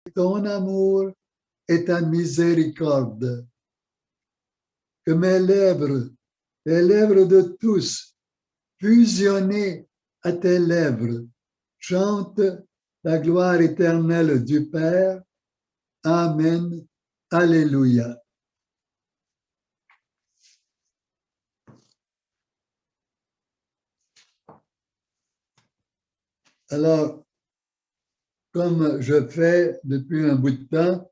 ton amour et ta miséricorde. Que mes lèvres, les lèvres de tous, fusionnées à tes lèvres, chantent la gloire éternelle du Père. Amen. Alléluia. Alors, comme je fais depuis un bout de temps,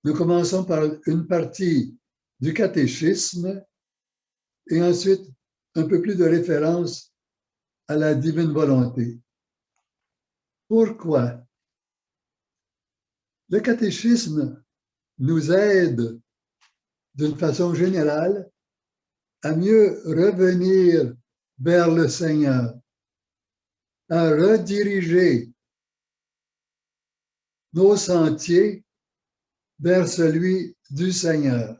nous commençons par une partie du catéchisme et ensuite un peu plus de référence à la divine volonté. Pourquoi? Le catéchisme nous aide d'une façon générale à mieux revenir vers le Seigneur, à rediriger nos sentiers vers celui du Seigneur.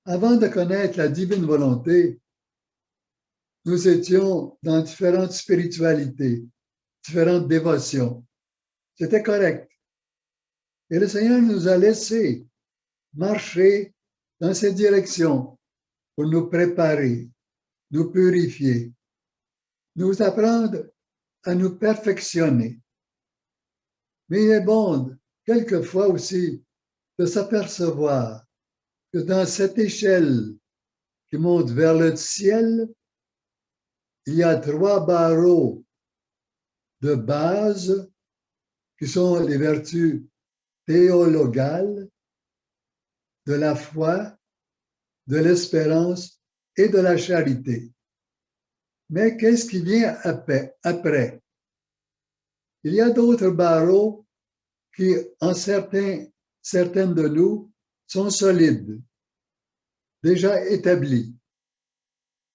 Avant de connaître la divine volonté, nous étions dans différentes spiritualités, différentes dévotions. C'était correct. Et le Seigneur nous a laissé marcher dans cette direction pour nous préparer, nous purifier, nous apprendre à nous perfectionner. Mais il est bon, quelquefois aussi, de s'apercevoir que dans cette échelle qui monte vers le ciel, il y a 3 barreaux de base qui sont les vertus théologales, de la foi, de l'espérance et de la charité. Mais qu'est-ce qui vient après? Il y a d'autres barreaux qui, en certaines de nous, sont solides, déjà établis.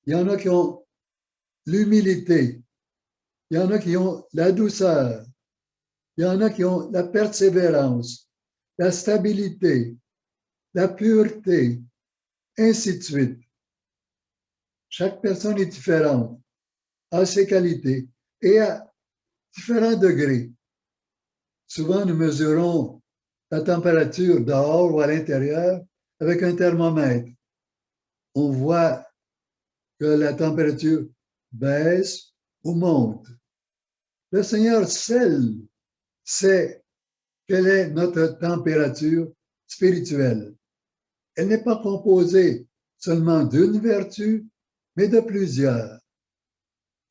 Il y en a qui ont l'humilité, il y en a qui ont la douceur, il y en a qui ont la persévérance, la stabilité, la pureté, ainsi de suite. Chaque personne est différente, a ses qualités et à différents degrés. Souvent, nous mesurons la température dehors ou à l'intérieur avec un thermomètre. On voit que la température baisse ou monte. Le Seigneur seul sait quelle est notre température spirituelle. Elle n'est pas composée seulement d'une vertu, mais de plusieurs,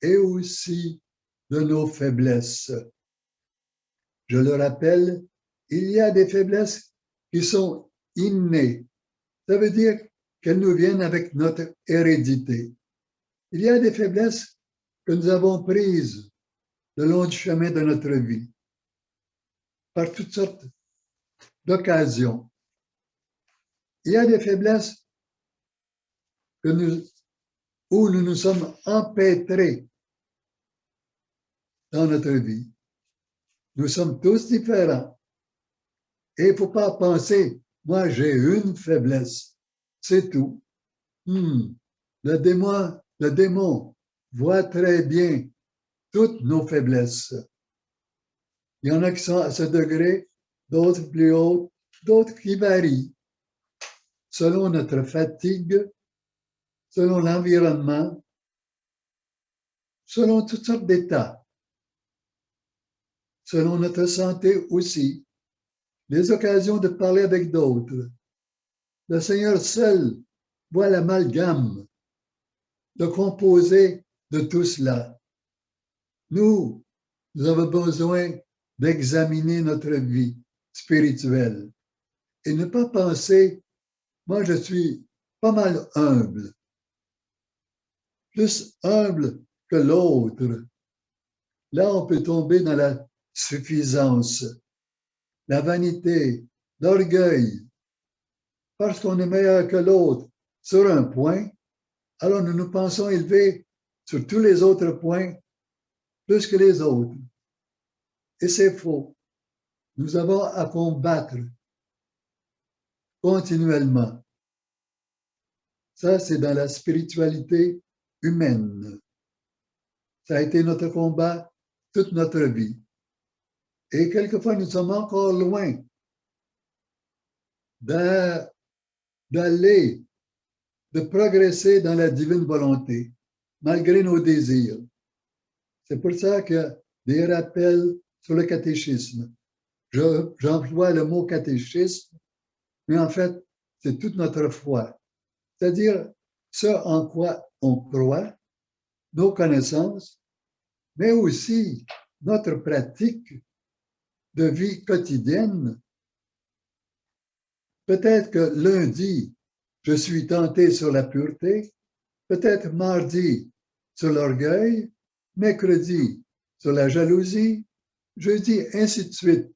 et aussi de nos faiblesses. Je le rappelle, il y a des faiblesses qui sont innées. Ça veut dire qu'elles nous viennent avec notre hérédité. Il y a des faiblesses que nous avons prises le long du chemin de notre vie, par toutes sortes d'occasions. Il y a des faiblesses où nous nous sommes empêtrés dans notre vie. Nous sommes tous différents. Et il ne faut pas penser, moi j'ai une faiblesse, c'est tout. Le démon voit très bien toutes nos faiblesses. Il y en a qui sont à ce degré, d'autres plus hautes, d'autres qui varient selon notre fatigue, selon l'environnement, selon toutes sortes d'états, selon notre santé aussi, les occasions de parler avec d'autres. Le Seigneur seul voit l'amalgame, le composé de tout cela. Nous avons besoin d'examiner notre vie spirituelle et ne pas penser, moi je suis pas mal humble, plus humble que l'autre. Là, on peut tomber dans la suffisance, la vanité, l'orgueil. Parce qu'on est meilleur que l'autre sur un point, alors nous nous pensons élevés sur tous les autres points plus que les autres. Et c'est faux. Nous avons à combattre continuellement. Ça, c'est dans la spiritualité humaine. Ça a été notre combat toute notre vie. Et quelquefois, nous sommes encore loin d'aller, de progresser dans la divine volonté, malgré nos désirs. C'est pour ça qu'il y a des rappels sur le catéchisme. J'emploie le mot catéchisme, mais en fait, c'est toute notre foi. C'est-à-dire ce en quoi on croit, nos connaissances, mais aussi notre pratique de vie quotidienne. Peut-être que lundi, je suis tenté sur la pureté, peut-être mardi sur l'orgueil, mercredi sur la jalousie, jeudi, ainsi de suite.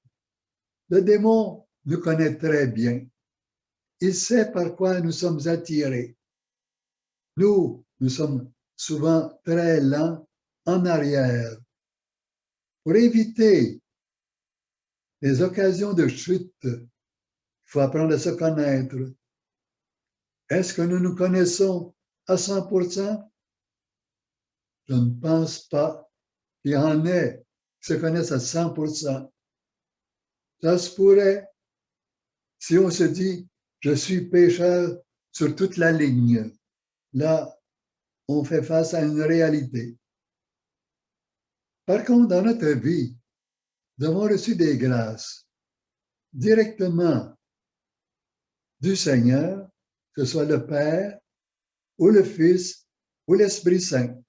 Le démon nous connaît très bien. Il sait par quoi nous sommes attirés. Nous sommes souvent très lents en arrière. Pour éviter les occasions de chute, il faut apprendre à se connaître. Est-ce que nous nous connaissons à 100%? Je ne pense pas qu'il y en ait qui se connaissent à 100%. Ça se pourrait si on se dit « je suis pécheur sur toute la ligne ». Là, on fait face à une réalité. Par contre, dans notre vie, nous avons reçu des grâces directement du Seigneur, que ce soit le Père, ou le Fils, ou l'Esprit Saint,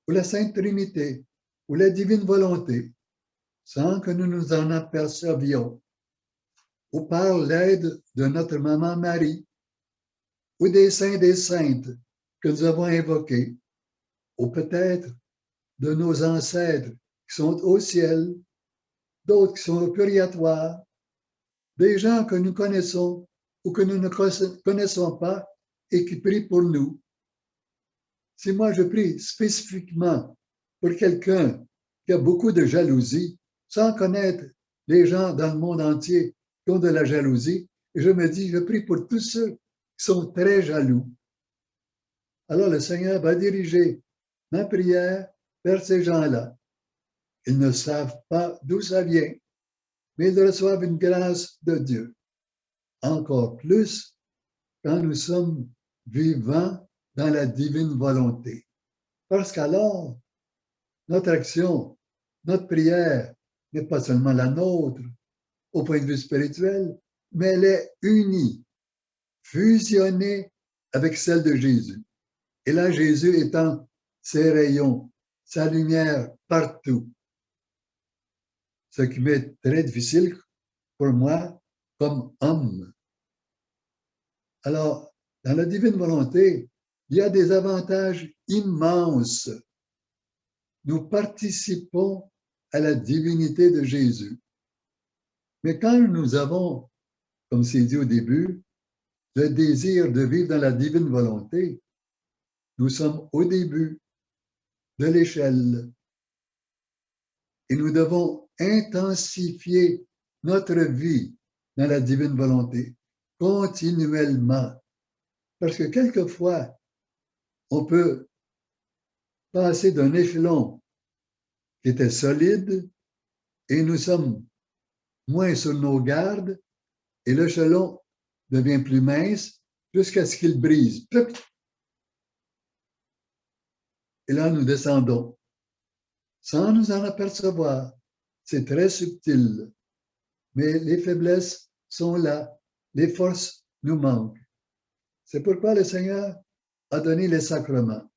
ou la Sainte Trinité, ou la divine volonté, sans que nous nous en apercevions, ou par l'aide de notre maman Marie, ou des saints et des saintes que nous avons invoqués, ou peut-être de nos ancêtres qui sont au ciel, d'autres qui sont au purgatoire, des gens que nous connaissons ou que nous ne connaissons pas et qui prient pour nous. Si moi je prie spécifiquement pour quelqu'un qui a beaucoup de jalousie, sans connaître les gens dans le monde entier qui ont de la jalousie, et je me dis, je prie pour tous ceux qui sont très jaloux. Alors le Seigneur va diriger ma prière vers ces gens-là. Ils ne savent pas d'où ça vient, mais ils reçoivent une grâce de Dieu. Encore plus quand nous sommes vivants dans la divine volonté. Parce qu'alors, notre action, notre prière n'est pas seulement la nôtre au point de vue spirituel, mais elle est unie, fusionnée avec celle de Jésus. Et là, Jésus étend ses rayons, sa lumière partout. Ce qui m'est très difficile pour moi comme homme. Alors, dans la divine volonté, il y a des avantages immenses. Nous participons à la divinité de Jésus. Mais quand nous avons, comme c'est dit au début, le désir de vivre dans la divine volonté, nous sommes au début de l'échelle. Et nous devons intensifier notre vie dans la divine volonté continuellement. Parce que quelquefois, on peut passer d'un échelon qui était solide et nous sommes moins sur nos gardes et l'échelon devient plus mince jusqu'à ce qu'il brise. Et là, nous descendons sans nous en apercevoir. C'est très subtil, mais les faiblesses sont là, les forces nous manquent. C'est pourquoi le Seigneur a donné les sacrements.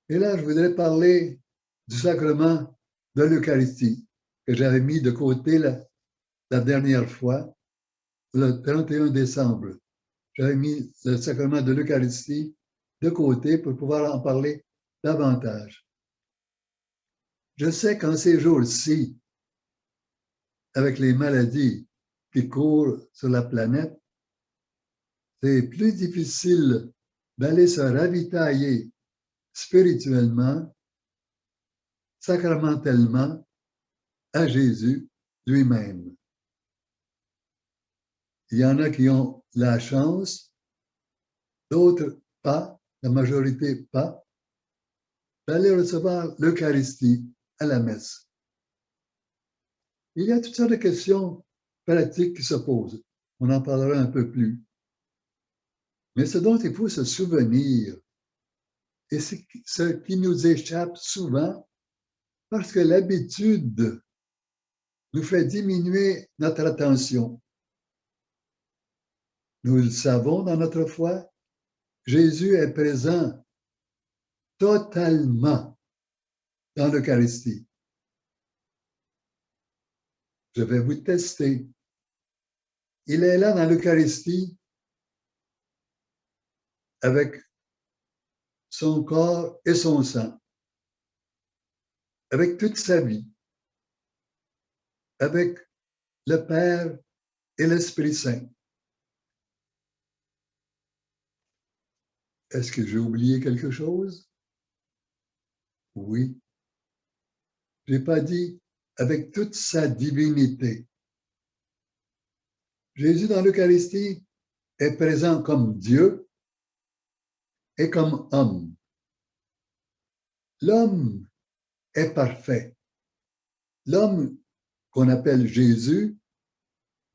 Et là, je voudrais parler du sacrement de l'Eucharistie que j'avais mis de côté la dernière fois, le 31 décembre. J'avais mis le sacrement de l'Eucharistie de côté pour pouvoir en parler davantage. Je sais qu'en ces jours-ci, avec les maladies qui courent sur la planète, c'est plus difficile d'aller se ravitailler spirituellement, sacramentellement, à Jésus lui-même. Il y en a qui ont la chance, d'autres pas, la majorité pas, d'aller recevoir l'Eucharistie à la messe. Il y a toutes sortes de questions pratiques qui se posent. On en parlera un peu plus. Mais ce dont il faut se souvenir, et c'est ce qui nous échappe souvent, parce que l'habitude nous fait diminuer notre attention. Nous le savons dans notre foi, Jésus est présent totalement dans l'Eucharistie. Je vais vous tester. Il est là dans l'Eucharistie avec son corps et son sang, avec toute sa vie, avec le Père et l'Esprit Saint. Est-ce que j'ai oublié quelque chose? Oui. Je n'ai pas dit avec toute sa divinité. Jésus dans l'Eucharistie est présent comme Dieu et comme homme. L'homme est parfait. L'homme qu'on appelle Jésus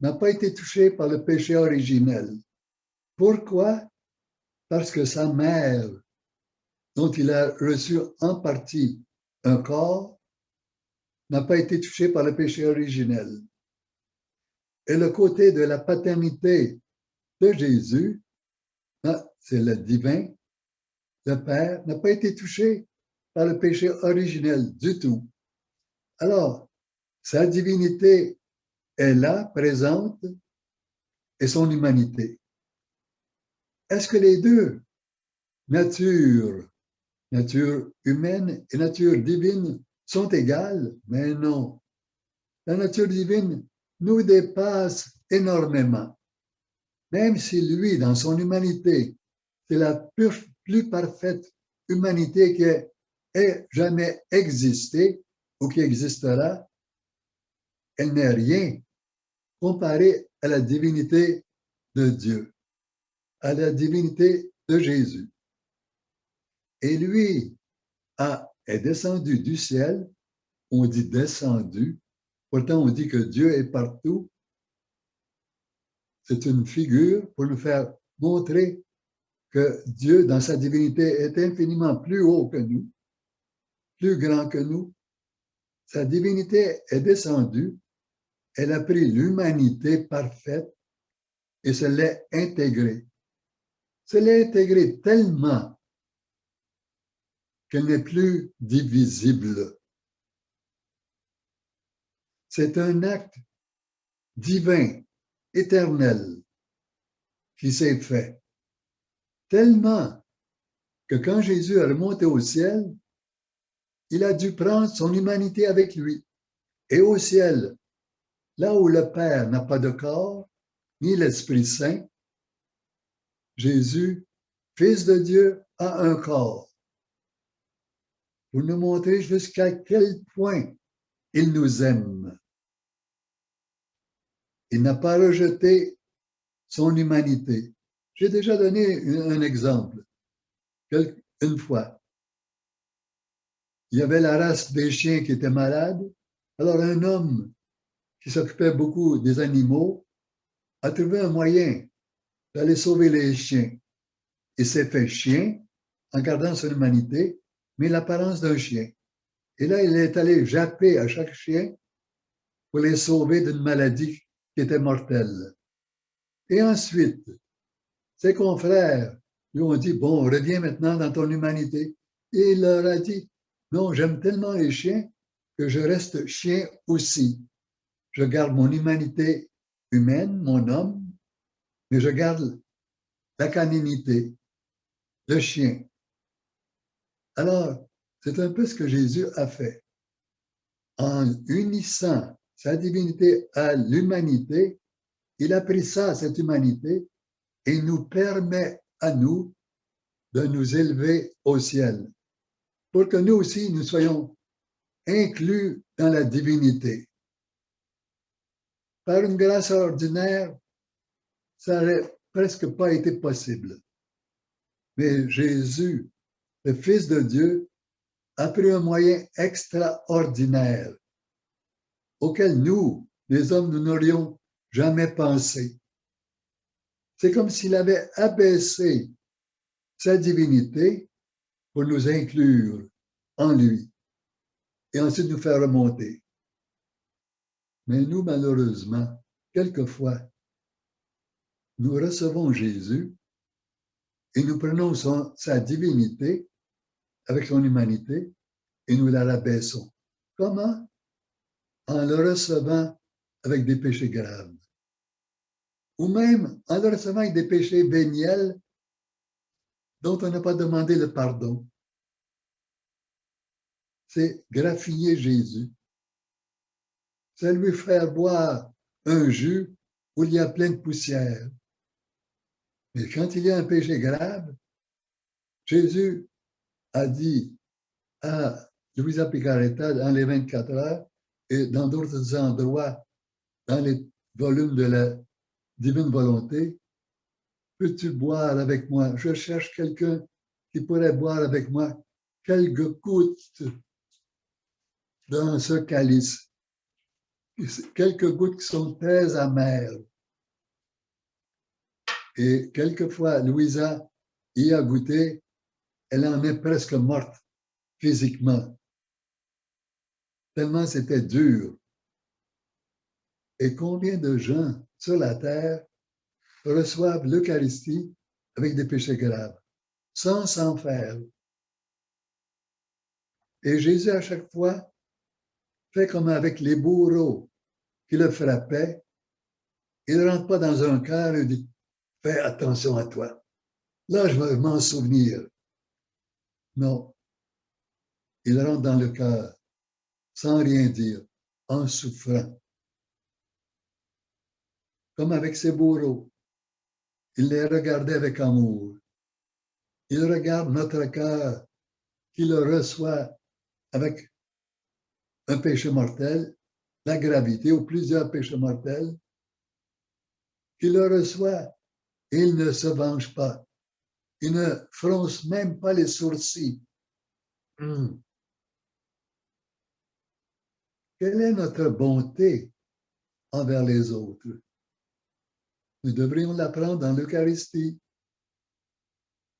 n'a pas été touché par le péché originel. Pourquoi? Parce que sa mère, dont il a reçu en partie un corps, n'a pas été touchée par le péché originel. Et le côté de la paternité de Jésus, c'est le divin, le Père, n'a pas été touché par le péché originel du tout. Alors, sa divinité est là, présente, et son humanité. Est-ce que les deux, nature humaine et nature divine, sont égales? Mais non. La nature divine nous dépasse énormément. Même si lui, dans son humanité, c'est la plus parfaite humanité qui ait jamais existé ou qui existera, elle n'est rien comparée à la divinité de Dieu, à la divinité de Jésus. Et lui est descendu du ciel, on dit descendu, pourtant on dit que Dieu est partout. C'est une figure pour nous faire montrer que Dieu, dans sa divinité, est infiniment plus haut que nous, plus grand que nous. Sa divinité est descendue, elle a pris l'humanité parfaite et se l'est intégrée. Se l'est intégrée tellement qu'elle n'est plus divisible. C'est un acte divin, éternel, qui s'est fait. Tellement que quand Jésus est remonté au ciel, il a dû prendre son humanité avec lui. Et au ciel, là où le Père n'a pas de corps, ni l'Esprit Saint, Jésus, Fils de Dieu, a un corps. Pour nous montrer jusqu'à quel point il nous aime. Il n'a pas rejeté son humanité. J'ai déjà donné un exemple. Une fois, il y avait la race des chiens qui était malade. Alors un homme qui s'occupait beaucoup des animaux a trouvé un moyen d'aller sauver les chiens. Il s'est fait chien en gardant son humanité, mais l'apparence d'un chien. Et là, il est allé japper à chaque chien pour les sauver d'une maladie qui était mortelle. Et ensuite, ses confrères lui ont dit, bon, reviens maintenant dans ton humanité. Et il leur a dit, non, j'aime tellement les chiens que je reste chien aussi. Je garde mon humanité humaine, mon homme, mais je garde la caninité, le chien. Alors, c'est un peu ce que Jésus a fait. En unissant sa divinité à l'humanité, il a pris ça, cette humanité, et nous permet à nous de nous élever au ciel, pour que nous aussi, nous soyons inclus dans la divinité. Par une grâce ordinaire, ça n'aurait presque pas été possible. Mais Jésus, le Fils de Dieu, a pris un moyen extraordinaire. auquel nous, les hommes, nous n'aurions jamais pensé. C'est comme s'il avait abaissé sa divinité pour nous inclure en lui et ensuite nous faire remonter. Mais nous, malheureusement, quelquefois, nous recevons Jésus et nous prenons sa divinité avec son humanité et nous la rabaissons. Comment? En le recevant avec des péchés graves. Ou même en le recevant avec des péchés véniels dont on n'a pas demandé le pardon. C'est graffiner Jésus. C'est lui faire boire un jus où il y a plein de poussière. Mais quand il y a un péché grave, Jésus a dit à Luisa Picaretta dans les 24 heures et dans d'autres endroits, dans les volumes de la divine volonté, peux-tu boire avec moi? Je cherche quelqu'un qui pourrait boire avec moi quelques gouttes dans ce calice. Quelques gouttes qui sont très amères. Et quelquefois, Louisa y a goûté, elle en est presque morte physiquement, tellement c'était dur. Et combien de gens sur la terre reçoivent l'Eucharistie avec des péchés graves, sans s'en faire. Et Jésus, à chaque fois, fait comme avec les bourreaux qui le frappaient. Il ne rentre pas dans un cœur et dit « Fais attention à toi. Là, je vais m'en souvenir. » Non. Il rentre dans le cœur, sans rien dire, en souffrant. Comme avec ses bourreaux. Il les regardait avec amour. Il regarde notre cœur qui le reçoit avec un péché mortel, la gravité ou plusieurs péchés mortels, qui le reçoit et il ne se venge pas. Il ne fronce même pas les sourcils. Quelle est notre bonté envers les autres? Nous devrions l'apprendre dans l'Eucharistie.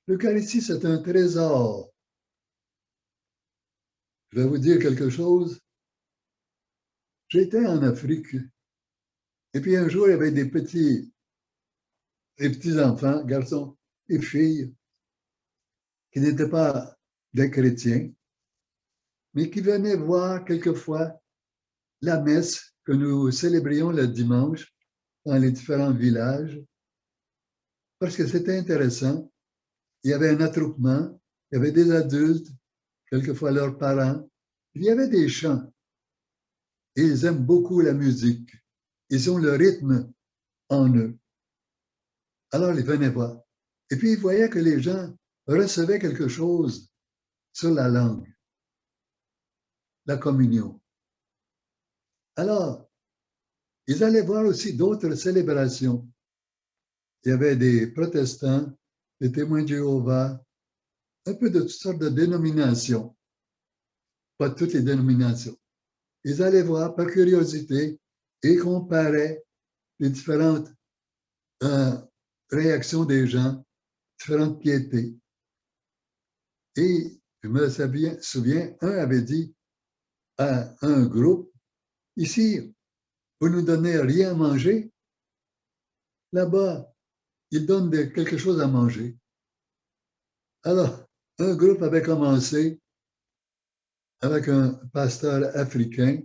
L'Eucharistie, c'est un trésor. Je vais vous dire quelque chose. J'étais en Afrique et puis un jour, il y avait des petits enfants, garçons et filles, qui n'étaient pas des chrétiens, mais qui venaient voir quelquefois la messe que nous célébrions le dimanche dans les différents villages, parce que c'était intéressant. Il y avait un attroupement, il y avait des adultes, quelquefois leurs parents, il y avait des chants. Et ils aiment beaucoup la musique. Ils ont le rythme en eux. Alors, ils venaient voir. Et puis, ils voyaient que les gens recevaient quelque chose sur la langue, la communion. Alors, ils allaient voir aussi d'autres célébrations. Il y avait des protestants, des témoins de Jéhovah, un peu de toutes sortes de dénominations. Pas toutes les dénominations. Ils allaient voir par curiosité et comparaient les différentes réactions des gens, différentes piétés. Et je me souviens, un avait dit à un groupe, ici, vous ne nous donnez rien à manger, là-bas, ils donnent quelque chose à manger. Alors, un groupe avait commencé avec un pasteur africain.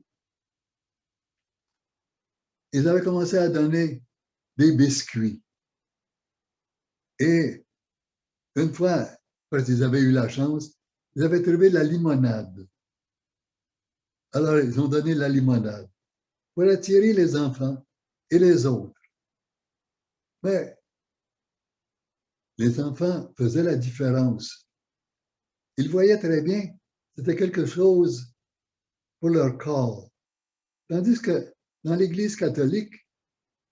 Ils avaient commencé à donner des biscuits. Et une fois, parce qu'ils avaient eu la chance, ils avaient trouvé la limonade. Alors, ils ont donné la limonade pour attirer les enfants et les autres. Mais les enfants faisaient la différence. Ils voyaient très bien, c'était quelque chose pour leur corps. Tandis que dans l'Église catholique,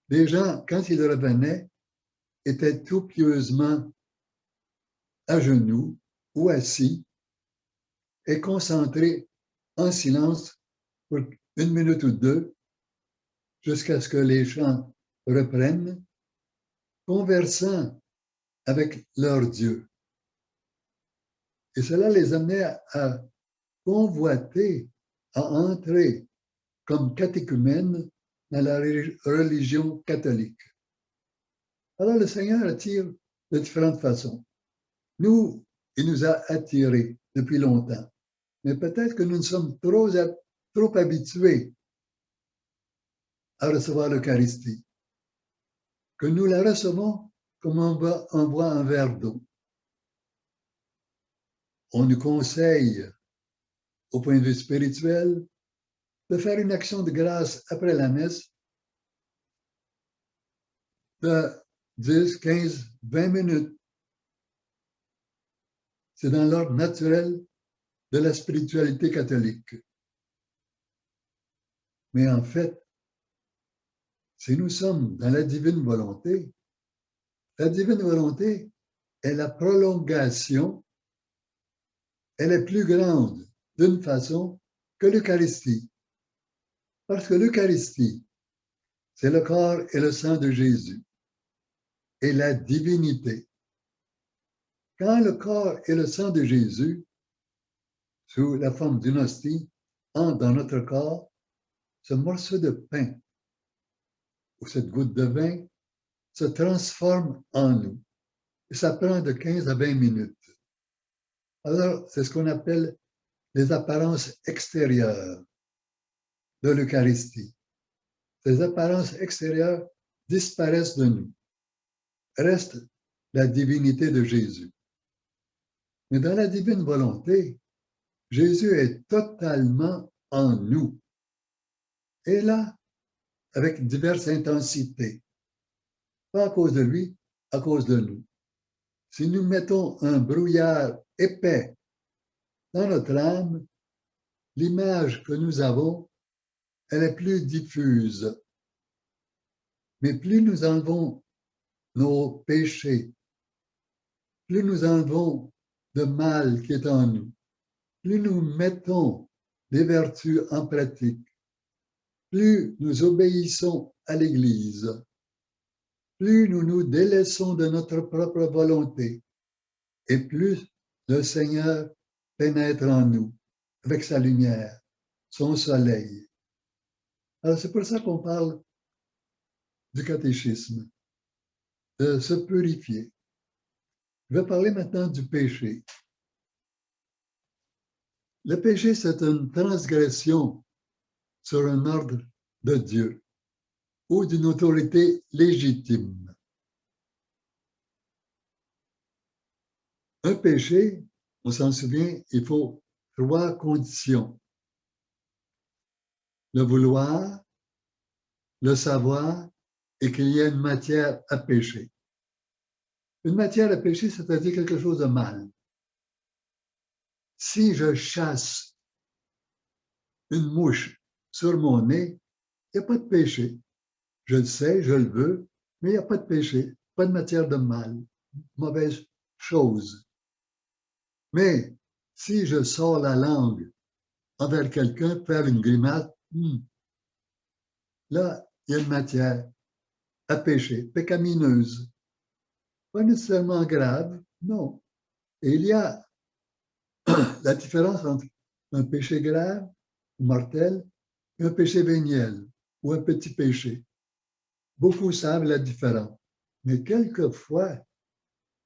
les gens, quand ils revenaient, étaient tout pieusement à genoux ou assis et concentrés en silence pour 1 minute ou 2 jusqu'à ce que les chants reprennent, conversant avec leur Dieu. Et cela les amenait à convoiter, à entrer comme catéchumènes dans la religion catholique. Alors le Seigneur attire de différentes façons. Nous, il nous a attirés depuis longtemps, mais peut-être que nous sommes trop habitués à recevoir l'Eucharistie, que nous la recevons comme on boit un verre d'eau. On nous conseille, au point de vue spirituel, de faire une action de grâce après la messe de 10, 15, 20 minutes. C'est dans l'ordre naturel de la spiritualité catholique. Mais en fait, si nous sommes dans la divine volonté est la prolongation, elle est plus grande d'une façon que l'Eucharistie. Parce que l'Eucharistie, c'est le corps et le sang de Jésus et la divinité. Quand le corps et le sang de Jésus, sous la forme d'une hostie, entrent dans notre corps, ce morceau de pain ou cette goutte de vin se transforme en nous. Et ça prend de 15 à 20 minutes. Alors, c'est ce qu'on appelle les apparences extérieures de l'Eucharistie. Ces apparences extérieures disparaissent de nous. Reste la divinité de Jésus. Mais dans la divine volonté, Jésus est totalement en nous. Et là, avec diverses intensités. Pas à cause de lui, à cause de nous. Si nous mettons un brouillard épais dans notre âme, l'image que nous avons, elle est plus diffuse. Mais plus nous enlevons nos péchés, plus nous enlevons le mal qui est en nous, plus nous mettons les vertus en pratique, plus nous obéissons à l'Église, plus nous nous délaissons de notre propre volonté, et plus le Seigneur pénètre en nous avec sa lumière, son soleil. Alors c'est pour ça qu'on parle du catéchisme, de se purifier. Je vais parler maintenant du péché. Le péché, c'est une transgression sur un ordre de Dieu ou d'une autorité légitime. Un péché, on s'en souvient, il faut 3 conditions. Le vouloir, le savoir et qu'il y ait une matière à pécher. Une matière à pécher, c'est-à-dire quelque chose de mal. Si je chasse une mouche sur mon nez, il n'y a pas de péché. Je le sais, je le veux, mais il n'y a pas de péché, pas de matière de mal, mauvaise chose. Mais si je sors la langue envers quelqu'un, faire une grimace, là, il y a une matière à péché, pécamineuse. Pas nécessairement grave, non. Et il y a la différence entre un péché grave, mortel, et un péché véniel, ou un petit péché. Beaucoup savent la différence. Mais quelquefois,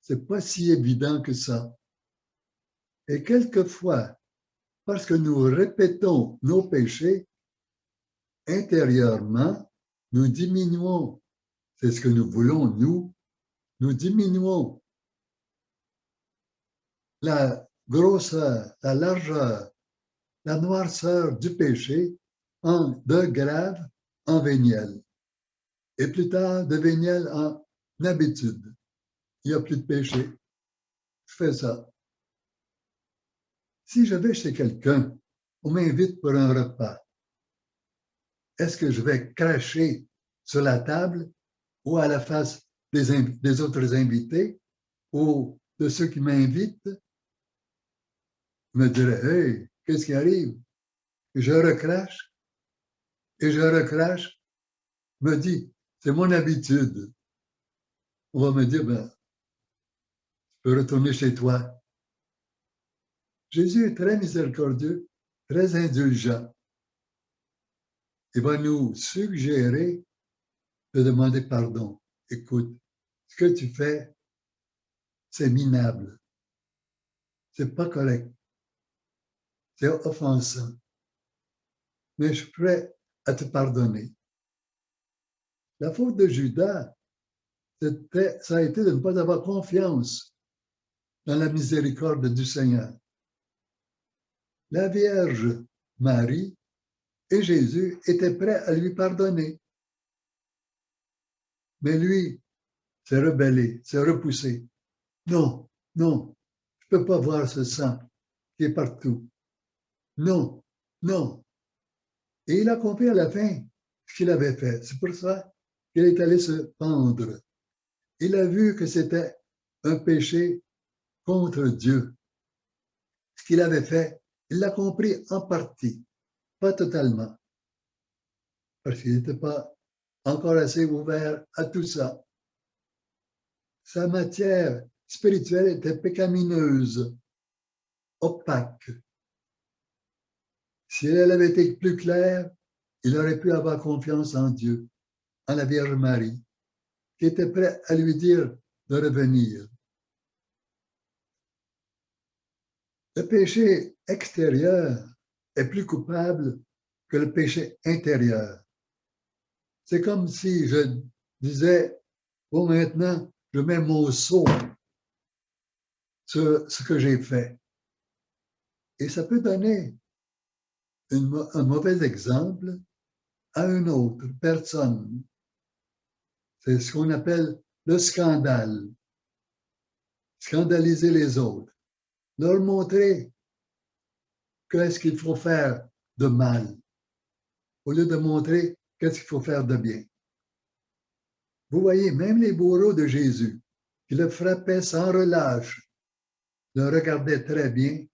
c'est pas si évident que ça. Et quelquefois, parce que nous répétons nos péchés, intérieurement, nous diminuons, c'est ce que nous voulons, nous diminuons la grosseur, la largeur, la noirceur du péché de grave en véniel. Et plus tard, de véniel en habitude. Il n'y a plus de péché. Je fais ça. Si je vais chez quelqu'un, on m'invite pour un repas. Est-ce que je vais cracher sur la table ou à la face des autres invités ou de ceux qui m'invitent? Je me dirais, hey, qu'est-ce qui arrive? Je recrache et je recrache me dit, c'est mon habitude. On va me dire, ben, tu peux retourner chez toi. Jésus est très miséricordieux, très indulgent. Il va nous suggérer de demander pardon. Écoute, ce que tu fais, c'est minable. C'est pas correct. C'est offensant. Mais je suis prêt à te pardonner. La faute de Judas, ça a été de ne pas avoir confiance dans la miséricorde du Seigneur. La Vierge Marie et Jésus étaient prêts à lui pardonner. Mais lui s'est rebellé, s'est repoussé. Non, non, je ne peux pas voir ce sang qui est partout. Non, non. Et il a compris à la fin ce qu'il avait fait. C'est pour ça qu'il est allé se pendre. Il a vu que c'était un péché contre Dieu. Ce qu'il avait fait, il l'a compris en partie, pas totalement, parce qu'il n'était pas encore assez ouvert à tout ça. Sa matière spirituelle était pécamineuse, opaque. Si elle avait été plus claire, il aurait pu avoir confiance en Dieu, en la Vierge Marie, qui était prête à lui dire de revenir. Le péché extérieur est plus coupable que le péché intérieur. C'est comme si je disais, bon, maintenant, je mets mon sceau sur ce que j'ai fait. Et ça peut donner un mauvais exemple à une autre personne. C'est ce qu'on appelle le scandale. Scandaliser les autres. Leur montrer qu'est-ce qu'il faut faire de mal, au lieu de montrer qu'est-ce qu'il faut faire de bien. Vous voyez, même les bourreaux de Jésus, qui le frappaient sans relâche, le regardaient très bien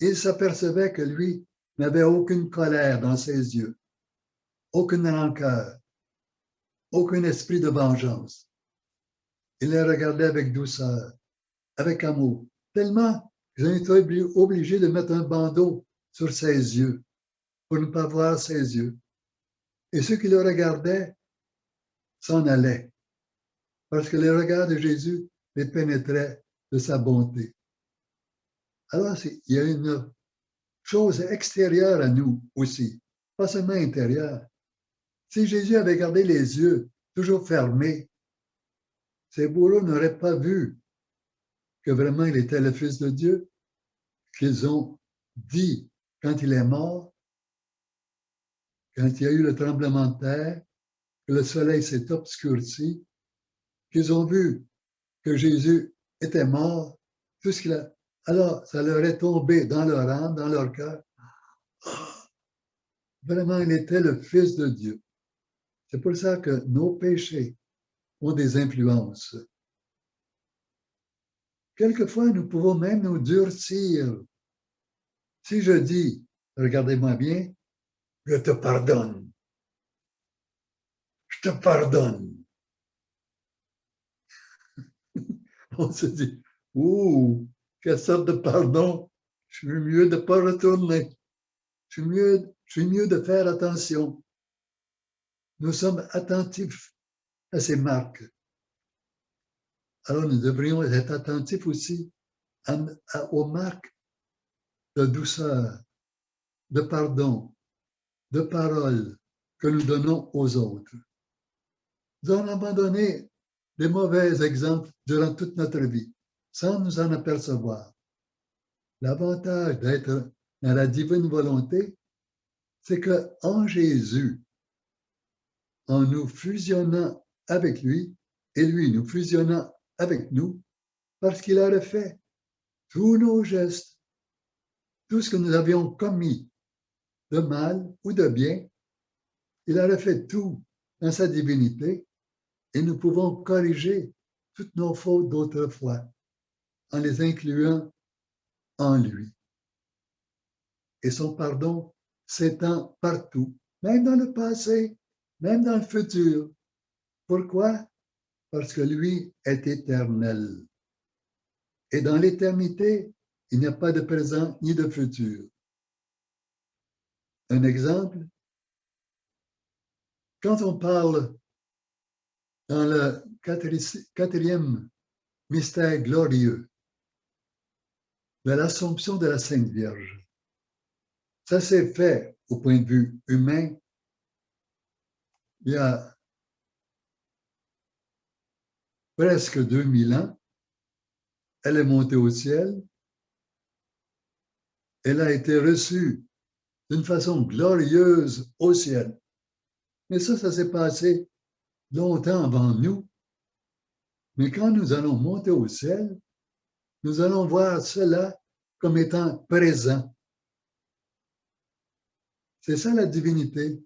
et s'apercevaient que lui n'avait aucune colère dans ses yeux, aucune rancœur, aucun esprit de vengeance. Il les regardait avec douceur, avec amour, tellement qu'ils ont été obligés de mettre un bandeau sur ses yeux pour ne pas voir ses yeux. Et ceux qui le regardaient s'en allaient, parce que le regard de Jésus les pénétrait de sa bonté. Alors, il y a une chose extérieure à nous aussi, pas seulement intérieure. Si Jésus avait gardé les yeux toujours fermés, ses bourreaux n'auraient pas vu que vraiment il était le Fils de Dieu, qu'ils ont dit quand il est mort, quand il y a eu le tremblement de terre, que le soleil s'est obscurci, qu'ils ont vu que Jésus était mort, tout ce qu'il a. Alors, ça leur est tombé dans leur âme, dans leur cœur. Vraiment, il était le Fils de Dieu. C'est pour ça que nos péchés ont des influences. Quelquefois, nous pouvons même nous durcir. Si je dis, regardez-moi bien, je te pardonne. Je te pardonne. On se dit, ouh, quelle sorte de pardon. Je suis mieux de ne pas retourner. Je suis mieux de faire attention. Nous sommes attentifs à ces marques. Alors nous devrions être attentifs aussi aux marques de douceur, de pardon, de parole que nous donnons aux autres. Nous avons abandonné des mauvais exemples durant toute notre vie, sans nous en apercevoir. L'avantage d'être dans la divine volonté, c'est qu'en Jésus, en nous fusionnant avec lui, et lui nous fusionnant avec nous, parce qu'il a refait tous nos gestes, tout ce que nous avions commis de mal ou de bien, il a refait tout dans sa divinité et nous pouvons corriger toutes nos fautes d'autrefois en les incluant en lui. Et son pardon s'étend partout, même dans le passé. même dans le futur. Pourquoi? Parce que lui est éternel. Et dans l'éternité, il n'y a pas de présent ni de futur. Un exemple, quand on parle dans le quatrième mystère glorieux de l'Assomption de la Sainte Vierge, ça s'est fait au point de vue humain il y a presque 2000 ans. Elle est montée au ciel. Elle a été reçue d'une façon glorieuse au ciel. Mais ça s'est passé longtemps avant nous. Mais quand nous allons monter au ciel, nous allons voir cela comme étant présent. C'est ça la divinité.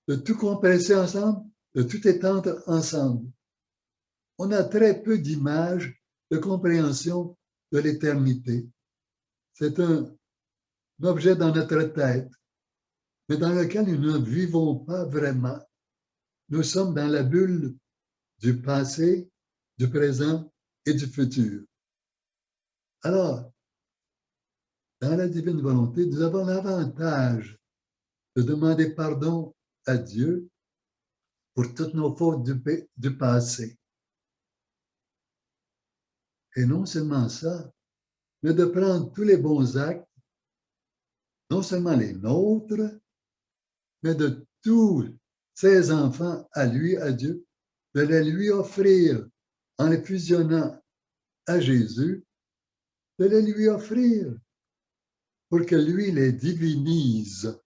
De tout compresser ensemble, de tout étendre ensemble. On a très peu d'images de compréhension de l'éternité. C'est un objet dans notre tête, mais dans lequel nous ne vivons pas vraiment. Nous sommes dans la bulle du passé, du présent et du futur. Alors, dans la divine volonté, nous avons l'avantage de demander pardon à Dieu pour toutes nos fautes du passé. Et non seulement ça, mais de prendre tous les bons actes, non seulement les nôtres, mais de tous ses enfants à lui, à Dieu, de les lui offrir en les fusionnant à Jésus, de les lui offrir pour que lui les divinise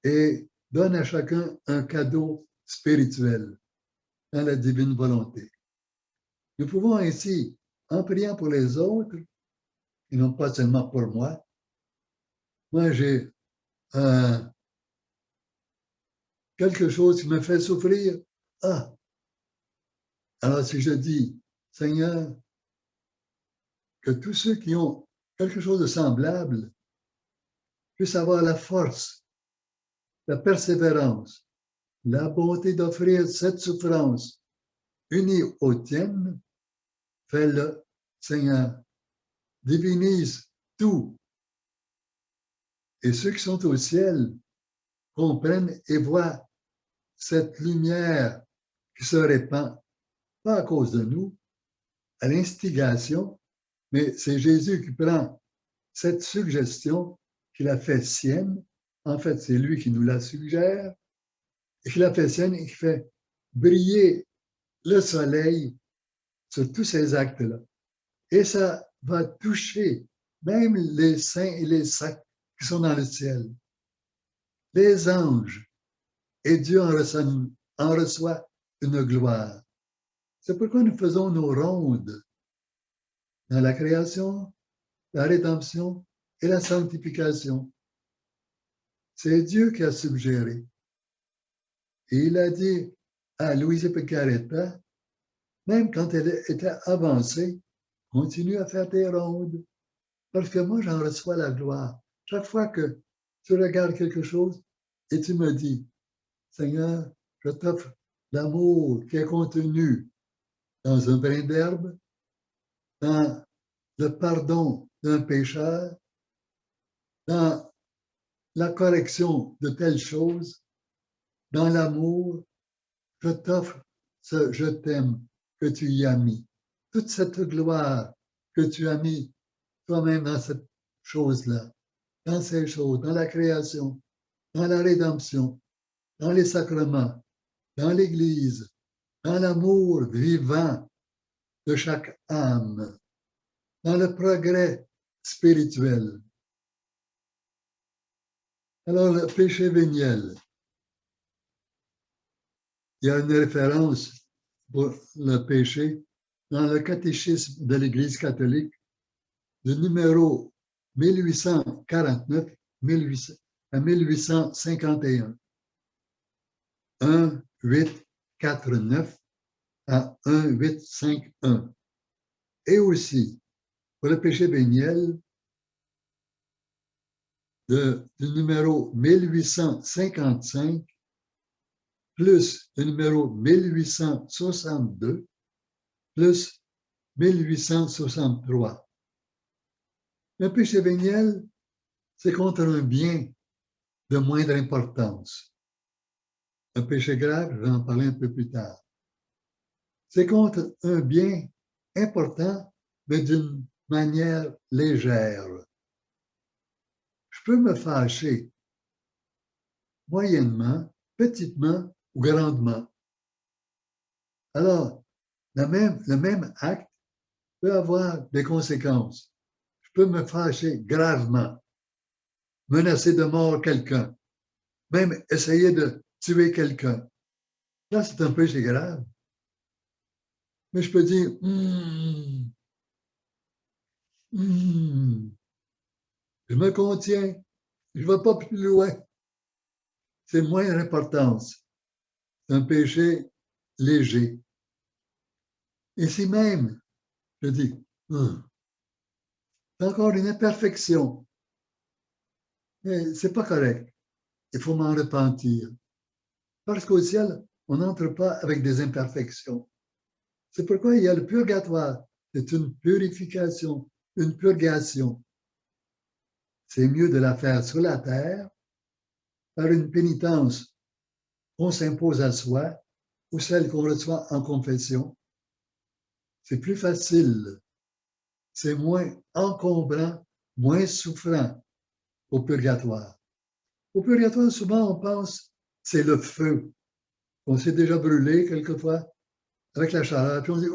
et donne à chacun un cadeau spirituel dans la divine volonté. Nous pouvons ainsi, en priant pour les autres, et non pas seulement pour moi, j'ai quelque chose qui me fait souffrir. Ah! Alors si je dis, Seigneur, que tous ceux qui ont quelque chose de semblable puissent avoir la force, la persévérance, la bonté d'offrir cette souffrance unie aux tiennes, fais-le, Seigneur. Divinise tout. Et ceux qui sont au ciel comprennent et voient cette lumière qui se répand, pas à cause de nous, à l'instigation, mais c'est Jésus qui prend cette suggestion, qui la fait sienne. En fait, c'est lui qui nous la suggère, et qui la fait sienne et qui fait briller le soleil sur tous ces actes-là. Et ça va toucher même les saints et les saints qui sont dans le ciel. Les anges, et Dieu en reçoit une gloire. C'est pourquoi nous faisons nos rondes dans la création, la rédemption et la sanctification. C'est Dieu qui a suggéré. Et il a dit à Louise Piccarreta, même quand elle était avancée, continue à faire tes rondes, parce que moi, j'en reçois la gloire. Chaque fois que tu regardes quelque chose et tu me dis, Seigneur, je t'offre l'amour qui est contenu dans un brin d'herbe, dans le pardon d'un pécheur, dans la correction de telle chose, dans l'amour, je t'offre ce je t'aime que tu y as mis. Toute cette gloire que tu as mis toi-même dans cette chose-là, dans ces choses, dans la création, dans la rédemption, dans les sacrements, dans l'Église, dans l'amour vivant de chaque âme, dans le progrès spirituel. Alors, le péché véniel, il y a une référence pour le péché dans le catéchisme de l'Église catholique du numéro 1849 à 1851. 1849 à 1851. Et aussi, pour le péché véniel, du numéro 1855 plus le numéro 1862 plus 1863. Le péché véniel, c'est contre un bien de moindre importance. Un péché grave, je vais en parler un peu plus tard. C'est contre un bien important, mais d'une manière légère. Je peux me fâcher moyennement, petitement ou grandement. Alors, le même acte peut avoir des conséquences. Je peux me fâcher gravement, menacer de mort quelqu'un, même essayer de tuer quelqu'un. Là, c'est un péché grave. Mais je peux dire, je me contiens, je ne vais pas plus loin. C'est moins d'importance. C'est un péché léger. Et si même, je dis, c'est encore une imperfection, mais ce n'est pas correct. Il faut m'en repentir. Parce qu'au ciel, on n'entre pas avec des imperfections. C'est pourquoi il y a le purgatoire. C'est une purification, une purgation. C'est mieux de la faire sur la terre par une pénitence qu'on s'impose à soi ou celle qu'on reçoit en confession. C'est plus facile. C'est moins encombrant, moins souffrant au purgatoire. Au purgatoire, souvent, on pense c'est le feu. On s'est déjà brûlé quelquefois avec la chaleur, puis on dit,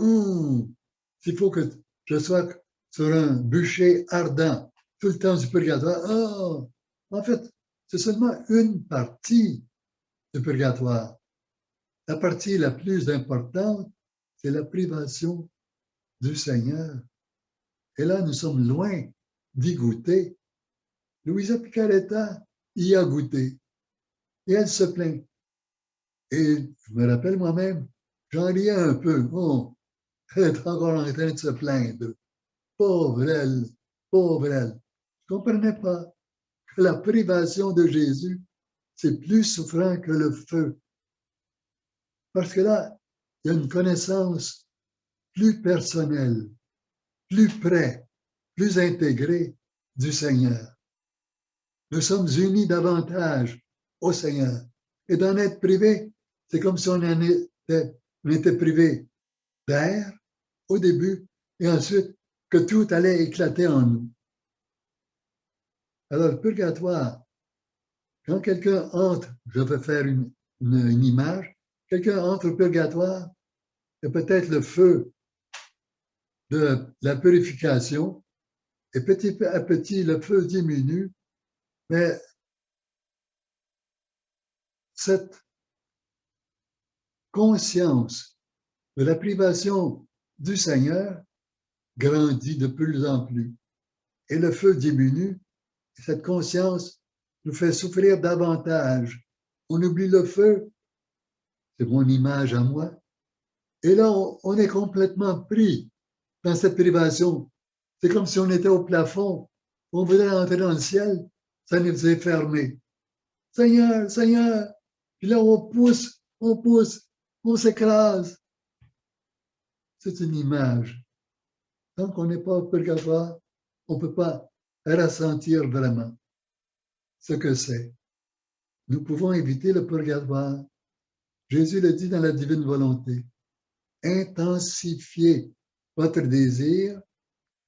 s'il faut que je sois sur un bûcher ardent tout le temps du purgatoire, en fait, c'est seulement une partie du purgatoire. La partie la plus importante, c'est la privation du Seigneur. Et là, nous sommes loin d'y goûter. Louisa Picaretta y a goûté. Et elle se plaint. Et je me rappelle moi-même, j'en riais un peu. Elle est encore en train de se plaindre. Pauvre elle, pauvre elle. Je ne comprenais pas que la privation de Jésus, c'est plus souffrant que le feu. Parce que là, il y a une connaissance plus personnelle, plus près, plus intégrée du Seigneur. Nous sommes unis davantage au Seigneur. Et d'en être privé, c'est comme si on était privé d'air au début et ensuite que tout allait éclater en nous. Alors, le purgatoire, quand quelqu'un entre, je vais faire une image, quelqu'un entre au purgatoire, et peut-être le feu de la purification, et petit à petit, le feu diminue, mais cette conscience de la privation du Seigneur grandit de plus en plus. Et le feu diminue, et cette conscience nous fait souffrir davantage. On oublie le feu, c'est mon image à moi, et là, on est complètement pris dans cette privation. C'est comme si on était au plafond, on voulait entrer dans le ciel, ça nous est fermé. Seigneur, Seigneur, puis là, on pousse, on s'écrase. C'est une image. Tant qu'on n'est pas au purgatoire, on ne peut pas ressentir vraiment ce que c'est. Nous pouvons éviter le purgatoire. Jésus le dit dans la divine volonté. Intensifiez votre désir,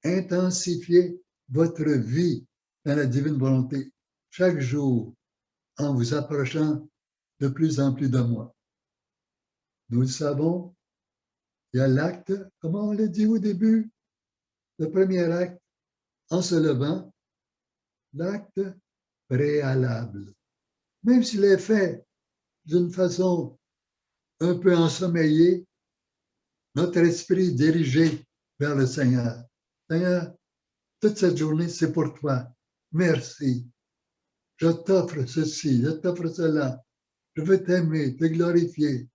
intensifiez votre vie dans la divine volonté chaque jour en vous approchant de plus en plus de moi. Nous le savons, il y a l'acte, comment on l'a dit au début, le premier acte, en se levant, l'acte préalable. Même s'il est fait d'une façon un peu ensommeillée, notre esprit dirigé vers le Seigneur. Seigneur, toute cette journée, c'est pour toi. Merci. Je t'offre ceci, je t'offre cela. Je veux t'aimer, te glorifier.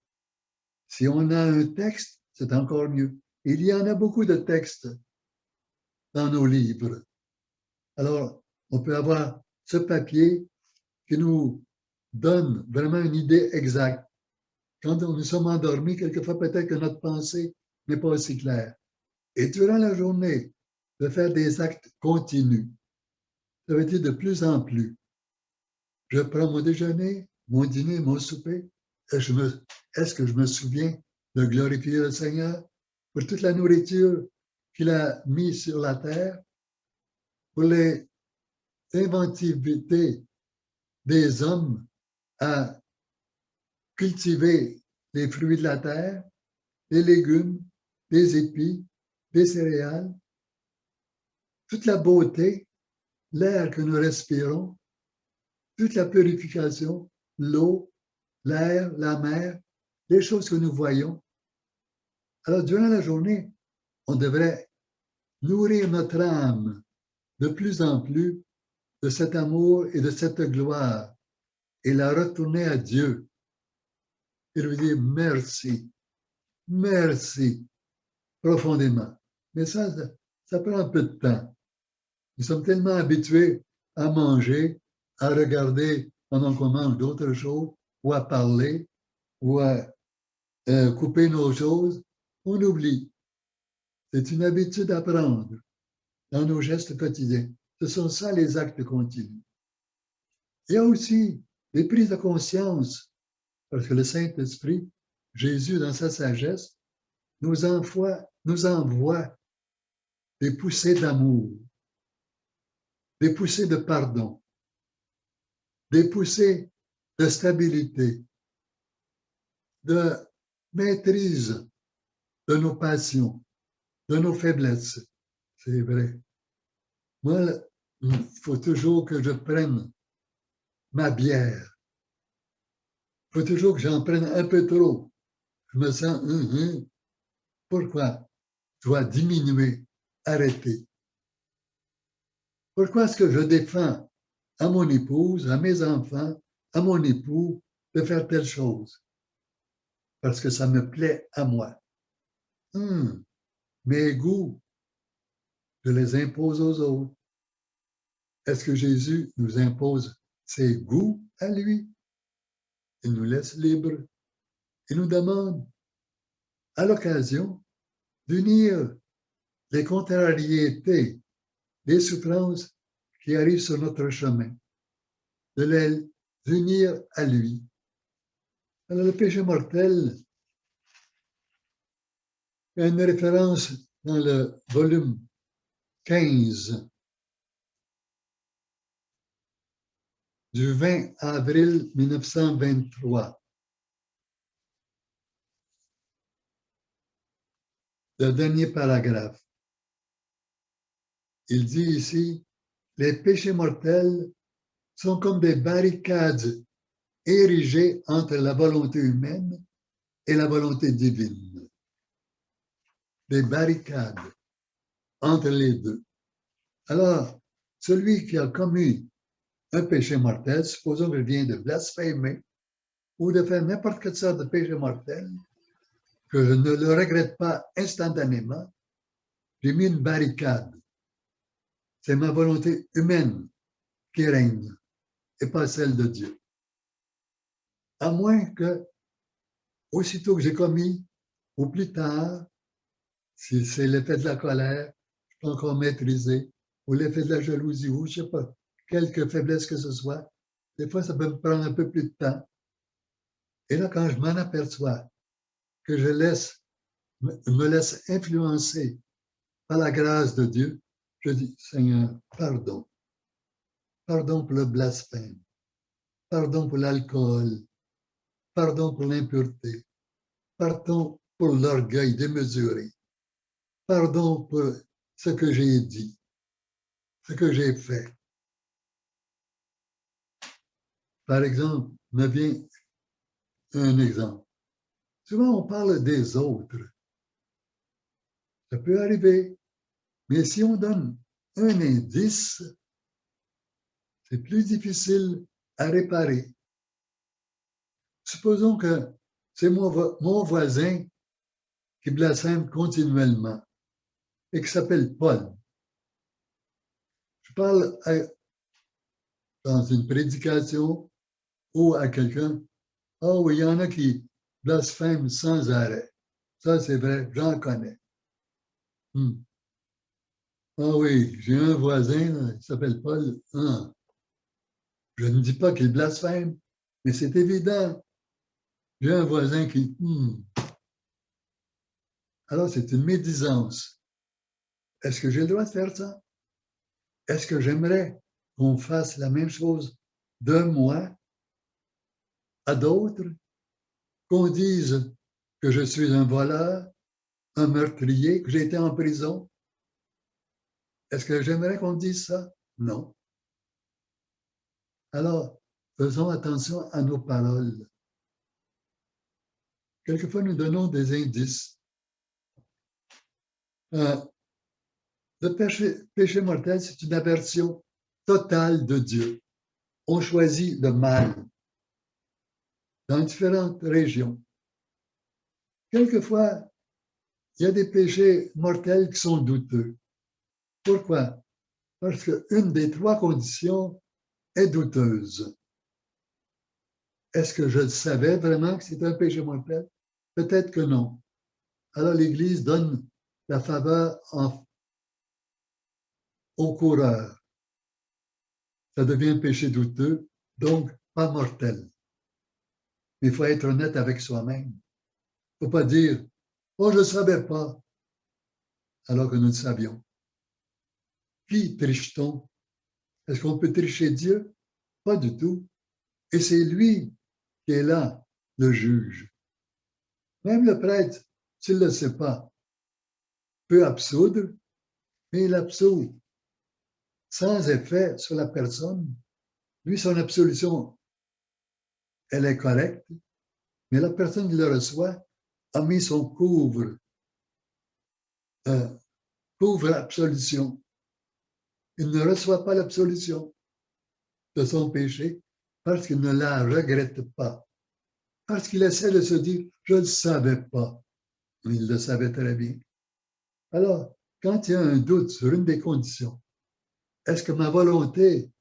Si on a un texte, c'est encore mieux. Il y en a beaucoup de textes dans nos livres. Alors, on peut avoir ce papier qui nous donne vraiment une idée exacte. Quand nous sommes endormis, quelquefois peut-être que notre pensée n'est pas aussi claire. Et durant la journée, de faire des actes continus. Ça veut dire de plus en plus. Je prends mon déjeuner, mon dîner, mon souper. Est-ce que je me souviens de glorifier le Seigneur pour toute la nourriture qu'il a mise sur la terre, pour les inventivités des hommes à cultiver les fruits de la terre, les légumes, les épis, les céréales, toute la beauté, l'air que nous respirons, toute la purification, l'eau, l'air, la mer, les choses que nous voyons. Alors, durant la journée, on devrait nourrir notre âme de plus en plus de cet amour et de cette gloire et la retourner à Dieu et lui dire merci, merci profondément. Mais ça prend un peu de temps. Nous sommes tellement habitués à manger, à regarder pendant qu'on mange d'autres choses, ou à parler, ou à couper nos choses, on oublie. C'est une habitude à prendre dans nos gestes quotidiens. Ce sont ça les actes continus. Il y a aussi des prises de conscience, parce que le Saint-Esprit, Jésus, dans sa sagesse, nous envoie des poussées d'amour, des poussées de pardon, des poussées de stabilité, de maîtrise de nos passions, de nos faiblesses. C'est vrai. Moi, il faut toujours que je prenne ma bière. Il faut toujours que j'en prenne un peu trop. Je me sens, pourquoi je dois diminuer, arrêter? Pourquoi est-ce que je défends à mon épouse, à mes enfants, à mon époux de faire telle chose? Parce que ça me plaît à moi. Mes goûts, je les impose aux autres. Est-ce que Jésus nous impose ses goûts à lui? Il nous laisse libres. Il nous demande, à l'occasion, d'unir les contrariétés, les souffrances qui arrivent sur notre chemin, de les unir à lui. Alors, le péché mortel, il y a une référence dans le volume 15 du 20 avril 1923. Le dernier paragraphe. Il dit ici, les péchés mortels sont comme des barricades érigées entre la volonté humaine et la volonté divine. Des barricades entre les deux. Alors, celui qui a commis un péché mortel, supposons qu'il vient de blasphémer ou de faire n'importe quelle sorte de péché mortel, que je ne le regrette pas instantanément, j'ai mis une barricade. C'est ma volonté humaine qui règne et pas celle de Dieu. À moins que, aussitôt que j'ai commis, ou plus tard, si c'est l'effet de la colère, je peux encore maîtriser, ou l'effet de la jalousie, ou je ne sais pas, quelque faiblesse que ce soit, des fois, ça peut me prendre un peu plus de temps. Et là, quand je m'en aperçois que je me laisse influencer par la grâce de Dieu, je dis, Seigneur, pardon. Pardon pour le blasphème. Pardon pour l'alcool. Pardon pour l'impureté. Pardon pour l'orgueil démesuré. Pardon pour ce que j'ai dit, ce que j'ai fait. Par exemple, me vient un exemple. Souvent, on parle des autres. Ça peut arriver. Mais si on donne un indice, c'est plus difficile à réparer. Supposons que c'est mon voisin qui blasphème continuellement et qui s'appelle Paul. Je parle dans une prédication ou à quelqu'un, « Ah oui, il y en a qui blasphèment sans arrêt. » Ça, c'est vrai, j'en connais. Ah oui, j'ai un voisin, là, il s'appelle Paul. Ah, je ne dis pas qu'il blasphème, mais c'est évident. J'ai un voisin qui... Alors, c'est une médisance. Est-ce que j'ai le droit de faire ça? Est-ce que j'aimerais qu'on fasse la même chose de moi à d'autres? Qu'on dise que je suis un voleur, un meurtrier, que j'ai été en prison? Est-ce que j'aimerais qu'on dise ça? Non. Alors, faisons attention à nos paroles. Quelquefois, nous donnons des indices. Le péché mortel, c'est une aversion totale de Dieu. On choisit le mal dans différentes régions. Quelquefois, il y a des péchés mortels qui sont douteux. Pourquoi? Parce qu'une des trois conditions est douteuse. Est-ce que je savais vraiment que c'est un péché mortel? Peut-être que non. Alors l'Église donne la faveur au coureur. Ça devient un péché douteux, donc pas mortel. Mais il faut être honnête avec soi-même. Il ne faut pas dire « Oh, je ne savais pas », alors que nous le savions. Qui triche-t-on? Est-ce qu'on peut tricher Dieu? Pas du tout. Et c'est lui qui est là, le juge. Même le prêtre, s'il ne le sait pas, peut absoudre, mais il absout sans effet sur la personne. Lui, son absolution, elle est correcte, mais la personne qui le reçoit a mis son couvre-absolution. Il ne reçoit pas l'absolution de son péché parce qu'il ne la regrette pas. Parce qu'il essaie de se dire « je ne le savais pas ». Mais il le savait très bien. Alors, quand il y a un doute sur une des conditions, est-ce que ma volonté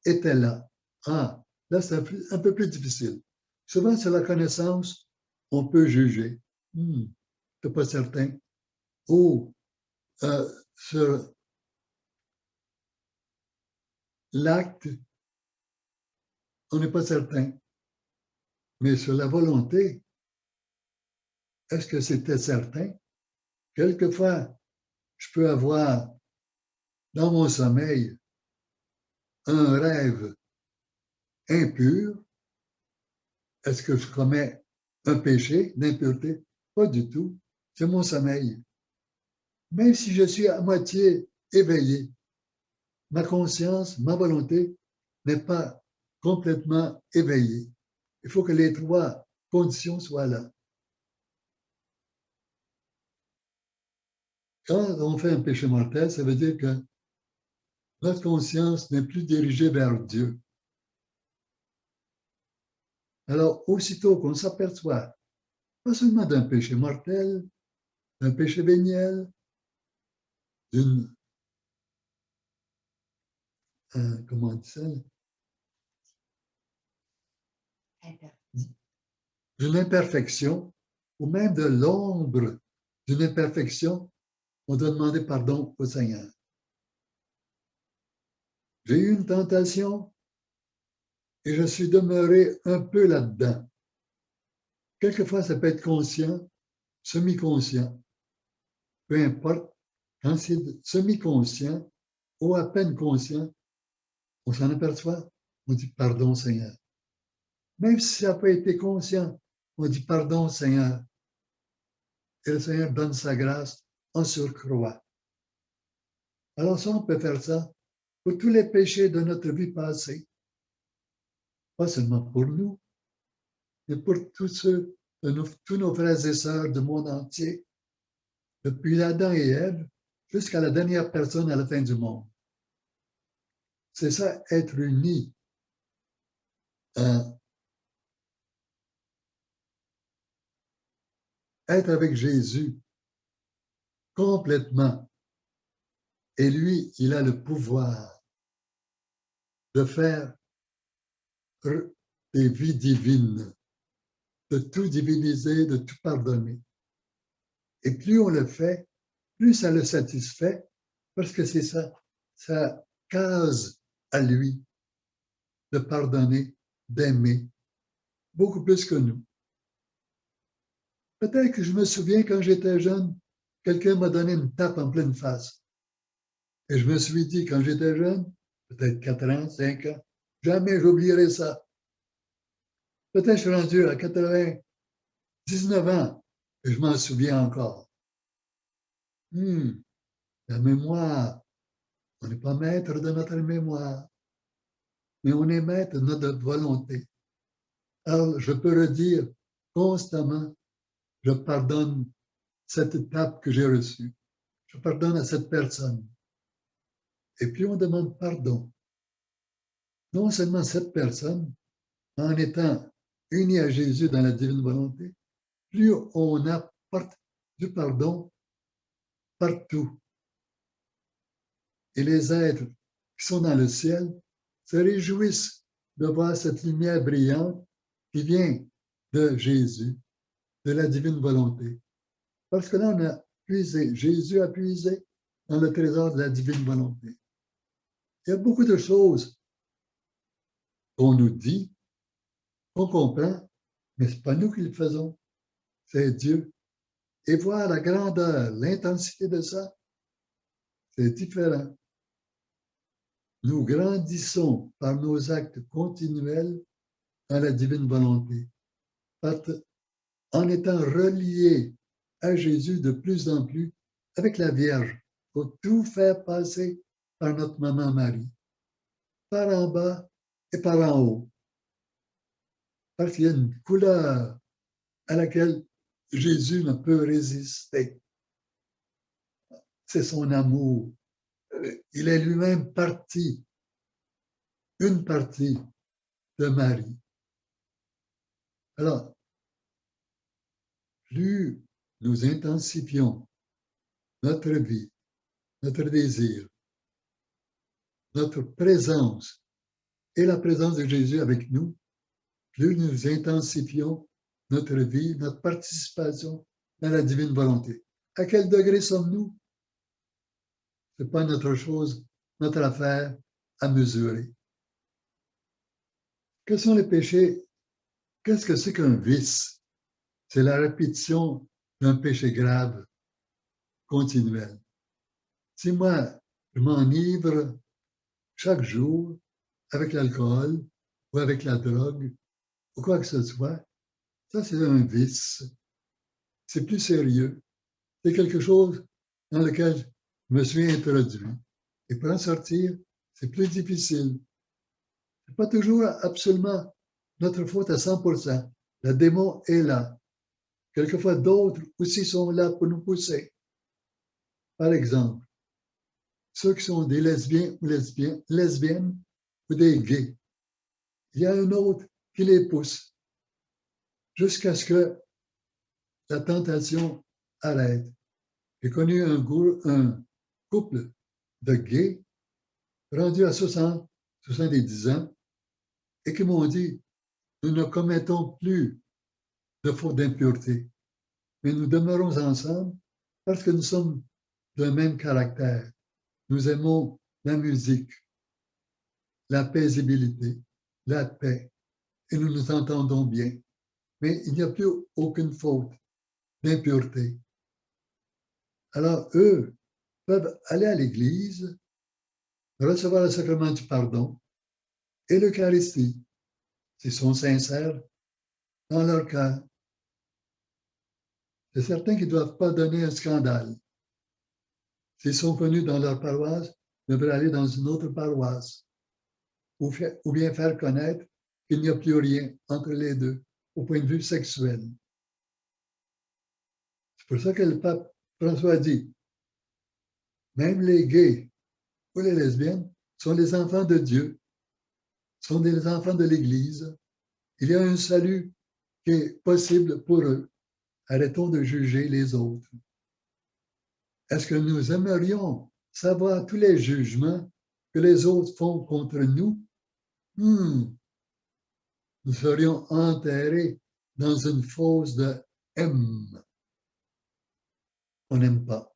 était là? Ah, là, c'est un peu plus difficile. Souvent, sur la connaissance, on peut juger. Je ne suis pas certain. Ou sur l'acte, on n'est pas certain. Mais sur la volonté, est-ce que c'était certain? Quelquefois, je peux avoir dans mon sommeil un rêve impur. Est-ce que je commets un péché d'impureté? Pas du tout. C'est mon sommeil. Même si je suis à moitié éveillé, ma conscience, ma volonté n'est pas complètement éveillée. Il faut que les trois conditions soient là. Quand on fait un péché mortel, ça veut dire que notre conscience n'est plus dirigée vers Dieu. Alors, aussitôt qu'on s'aperçoit, pas seulement d'un péché mortel, d'un péché véniel, d'une comment on dit ça? D'une imperfection, ou même de l'ombre d'une imperfection, on doit demander pardon au Seigneur. J'ai eu une tentation et je suis demeuré un peu là-dedans. Quelquefois, ça peut être conscient, semi-conscient. Peu importe, quand c'est semi-conscient ou à peine conscient, on s'en aperçoit, on dit pardon Seigneur. Même si ça n'a pas été conscient, on dit pardon Seigneur. Et le Seigneur donne sa grâce en surcroît. Alors ça, on peut faire ça pour tous les péchés de notre vie passée. Pas seulement pour nous, mais pour tous ceux, tous nos frères et sœurs du monde entier, depuis Adam et Ève jusqu'à la dernière personne à la fin du monde. C'est ça, être uni. Être avec Jésus complètement. Et lui, il a le pouvoir de faire des vies divines, de tout diviniser, de tout pardonner. Et plus on le fait, plus ça le satisfait, parce que c'est ça, sa case à lui de pardonner, d'aimer, beaucoup plus que nous. Peut-être que je me souviens quand j'étais jeune, quelqu'un m'a donné une tape en pleine face. Et je me suis dit, quand j'étais jeune, peut-être 4 ans, 5 ans, jamais j'oublierai ça. Peut-être que je suis rendu à 99 ans et je m'en souviens encore. La mémoire, on n'est pas maître de notre mémoire, mais on est maître de notre volonté. Alors, je peux le dire constamment, je pardonne cette tape que j'ai reçue. Je pardonne à cette personne. Et puis on demande pardon. Non seulement cette personne, en étant unie à Jésus dans la divine volonté, plus on apporte du pardon partout. Et les êtres qui sont dans le ciel se réjouissent de voir cette lumière brillante qui vient de Jésus, de la divine volonté. Parce que là, on a puisé, Jésus a puisé dans le trésor de la divine volonté. Il y a beaucoup de choses qu'on nous dit, qu'on comprend, mais ce n'est pas nous qui le faisons, c'est Dieu. Et voir la grandeur, l'intensité de ça, c'est différent. Nous grandissons par nos actes continuels dans la divine volonté, en étant reliés à Jésus de plus en plus avec la Vierge. Il faut tout faire passer par notre maman Marie, par en bas et par en haut. Parce qu'il y a une couleur à laquelle Jésus ne peut résister. C'est son amour. Il est lui-même partie, une partie de Marie. Alors, plus nous intensifions notre vie, notre désir, notre présence et la présence de Jésus avec nous, plus nous intensifions notre vie, notre participation dans la divine volonté. À quel degré sommes-nous? Ce n'est pas notre chose, notre affaire à mesurer. Quels sont les péchés? Qu'est-ce que c'est qu'un vice? C'est la répétition d'un péché grave, continuel. Si moi, je m'enivre chaque jour avec l'alcool ou avec la drogue ou quoi que ce soit, ça c'est un vice. C'est plus sérieux. C'est quelque chose dans lequel je me suis introduit. Et pour en sortir, c'est plus difficile. Ce n'est pas toujours absolument notre faute à 100%. Le démon est là. Quelquefois, d'autres aussi sont là pour nous pousser. Par exemple, ceux qui sont des lesbiens ou lesbiennes ou des gays. Il y a un autre qui les pousse jusqu'à ce que la tentation arrête. J'ai connu un couple de gays rendus à 60, 70 ans et qui m'ont dit, nous ne commettons plus de faute d'impureté, mais nous demeurons ensemble parce que nous sommes d'un même caractère. Nous aimons la musique, la paisibilité, la paix, et nous nous entendons bien. Mais il n'y a plus aucune faute d'impureté. Alors, eux peuvent aller à l'église, recevoir le sacrement du pardon et l'Eucharistie, s'ils sont sincères dans leur cœur. C'est certain qu'ils ne doivent pas donner un scandale. S'ils sont connus dans leur paroisse, ils devraient aller dans une autre paroisse ou bien faire connaître qu'il n'y a plus rien entre les deux au point de vue sexuel. C'est pour ça que le pape François dit, même les gays ou les lesbiennes sont les enfants de Dieu, sont des enfants de l'Église. Il y a un salut qui est possible pour eux. Arrêtons de juger les autres. Est-ce que nous aimerions savoir tous les jugements que les autres font contre nous? nous serions enterrés dans une fosse de M. On n'aime pas.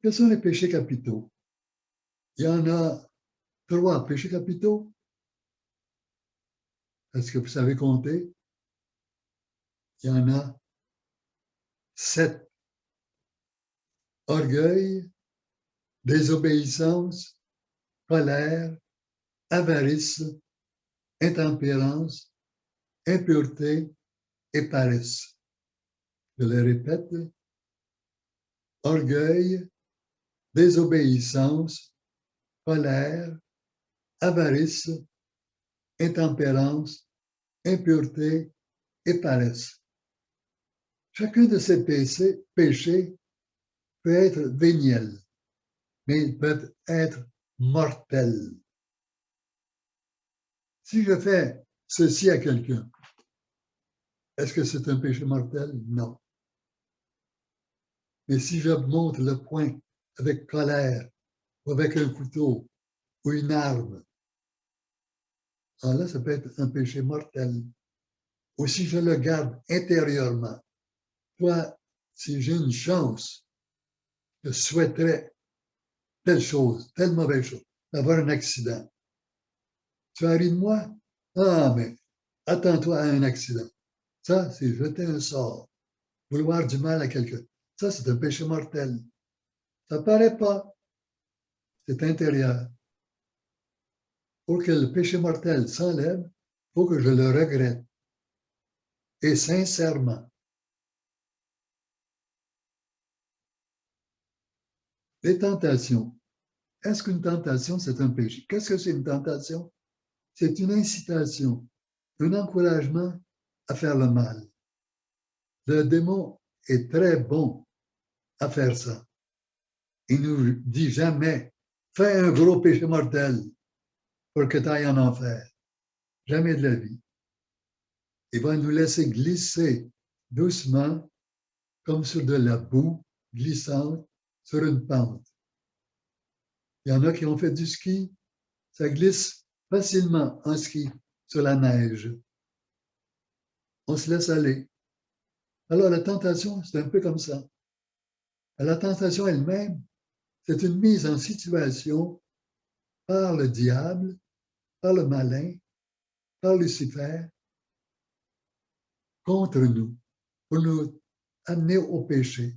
Quels sont les péchés capitaux? Il y en a 3 péchés capitaux. Est-ce que vous savez compter? Il y en a 7. Orgueil, désobéissance, colère, avarice, intempérance, impureté et paresse. Je le répète. Orgueil, désobéissance, colère, avarice, intempérance, impureté et paresse. Chacun de ces péchés peut être véniel, mais ils peuvent être mortels. Si je fais ceci à quelqu'un, est-ce que c'est un péché mortel? Non. Mais si je monte le poing avec colère, ou avec un couteau, ou une arme, alors là, ça peut être un péché mortel. Ou si je le garde intérieurement, toi, si j'ai une chance, je souhaiterais telle chose, telle mauvaise chose, d'avoir un accident. Tu as ri de moi? Ah, mais attends-toi à un accident. Ça, c'est jeter un sort, vouloir du mal à quelqu'un. Ça, c'est un péché mortel. Ça ne paraît pas. C'est intérieur. Pour que le péché mortel s'enlève, il faut que je le regrette. Et sincèrement. Les tentations. Est-ce qu'une tentation, c'est un péché? Qu'est-ce que c'est une tentation? C'est une incitation, un encouragement à faire le mal. Le démon est très bon à faire ça. Il ne nous dit jamais, fais un gros péché mortel pour que tu ailles en enfer. Jamais de la vie. Il va nous laisser glisser doucement, comme sur de la boue glissante sur une pente. Il y en a qui ont fait du ski, ça glisse facilement en ski sur la neige. On se laisse aller. Alors la tentation, c'est un peu comme ça. La tentation elle-même, c'est une mise en situation par le diable, par le malin, par Lucifer, contre nous, pour nous amener au péché.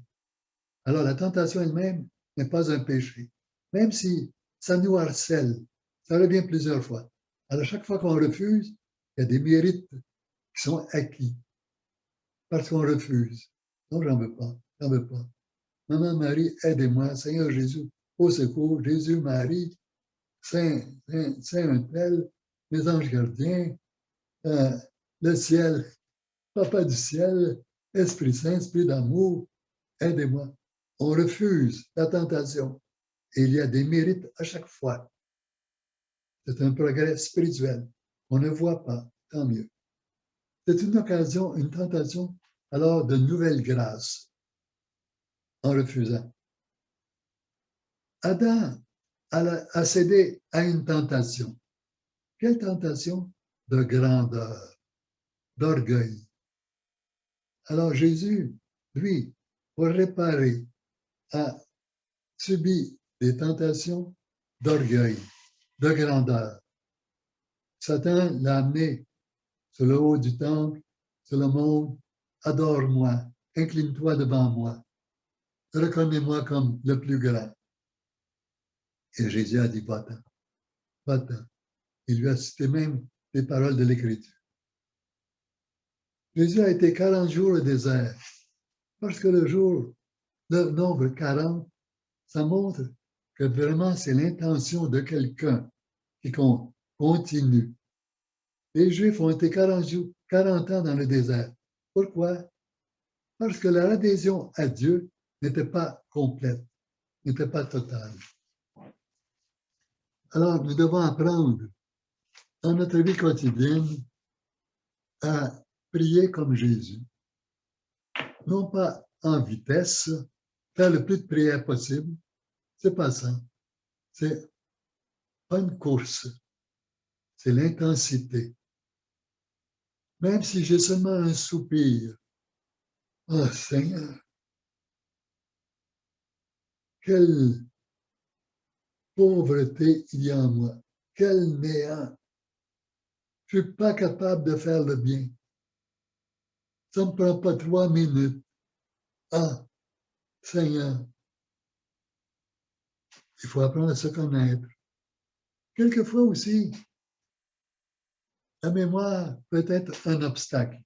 Alors la tentation elle-même n'est pas un péché, même si ça nous harcèle, ça revient plusieurs fois. Alors chaque fois qu'on refuse, il y a des mérites qui sont acquis parce qu'on refuse. Non, j'en veux pas, j'en veux pas. Maman Marie, aidez-moi, Seigneur Jésus, au secours, Jésus, Marie, Saint un tel, mes anges gardiens, le ciel, Papa du ciel, Esprit Saint, Esprit d'amour, aidez-moi. On refuse la tentation et il y a des mérites à chaque fois. C'est un progrès spirituel. On ne voit pas, tant mieux. C'est une occasion, une tentation, alors de nouvelles grâces en refusant. Adam a cédé à une tentation. Quelle tentation? De grandeur, d'orgueil. Alors Jésus, lui, pour réparer, a subi des tentations d'orgueil, de grandeur. Satan l'a amené sur le haut du temple, sur le monde, adore-moi, incline-toi devant moi, reconnais-moi comme le plus grand. Et Jésus a dit, va-t'en, va-t'en. Il lui a cité même les paroles de l'Écriture. Jésus a été 40 jours au désert, parce que le nombre 40, ça montre que vraiment c'est l'intention de quelqu'un qui continue. Les Juifs ont été 40 ans dans le désert. Pourquoi? Parce que leur adhésion à Dieu n'était pas complète, n'était pas totale. Alors, nous devons apprendre dans notre vie quotidienne à prier comme Jésus. Non pas en vitesse, faire le plus de prières possible. C'est pas ça. C'est pas une course. C'est l'intensité. même si j'ai seulement un soupir, oh Seigneur, quelle pauvreté il y a en moi, quel néant. Je ne suis pas capable de faire le bien. Ça ne me prend pas 3 minutes. Ah, Seigneur, il faut apprendre à se connaître. Quelquefois aussi, la mémoire peut être un obstacle.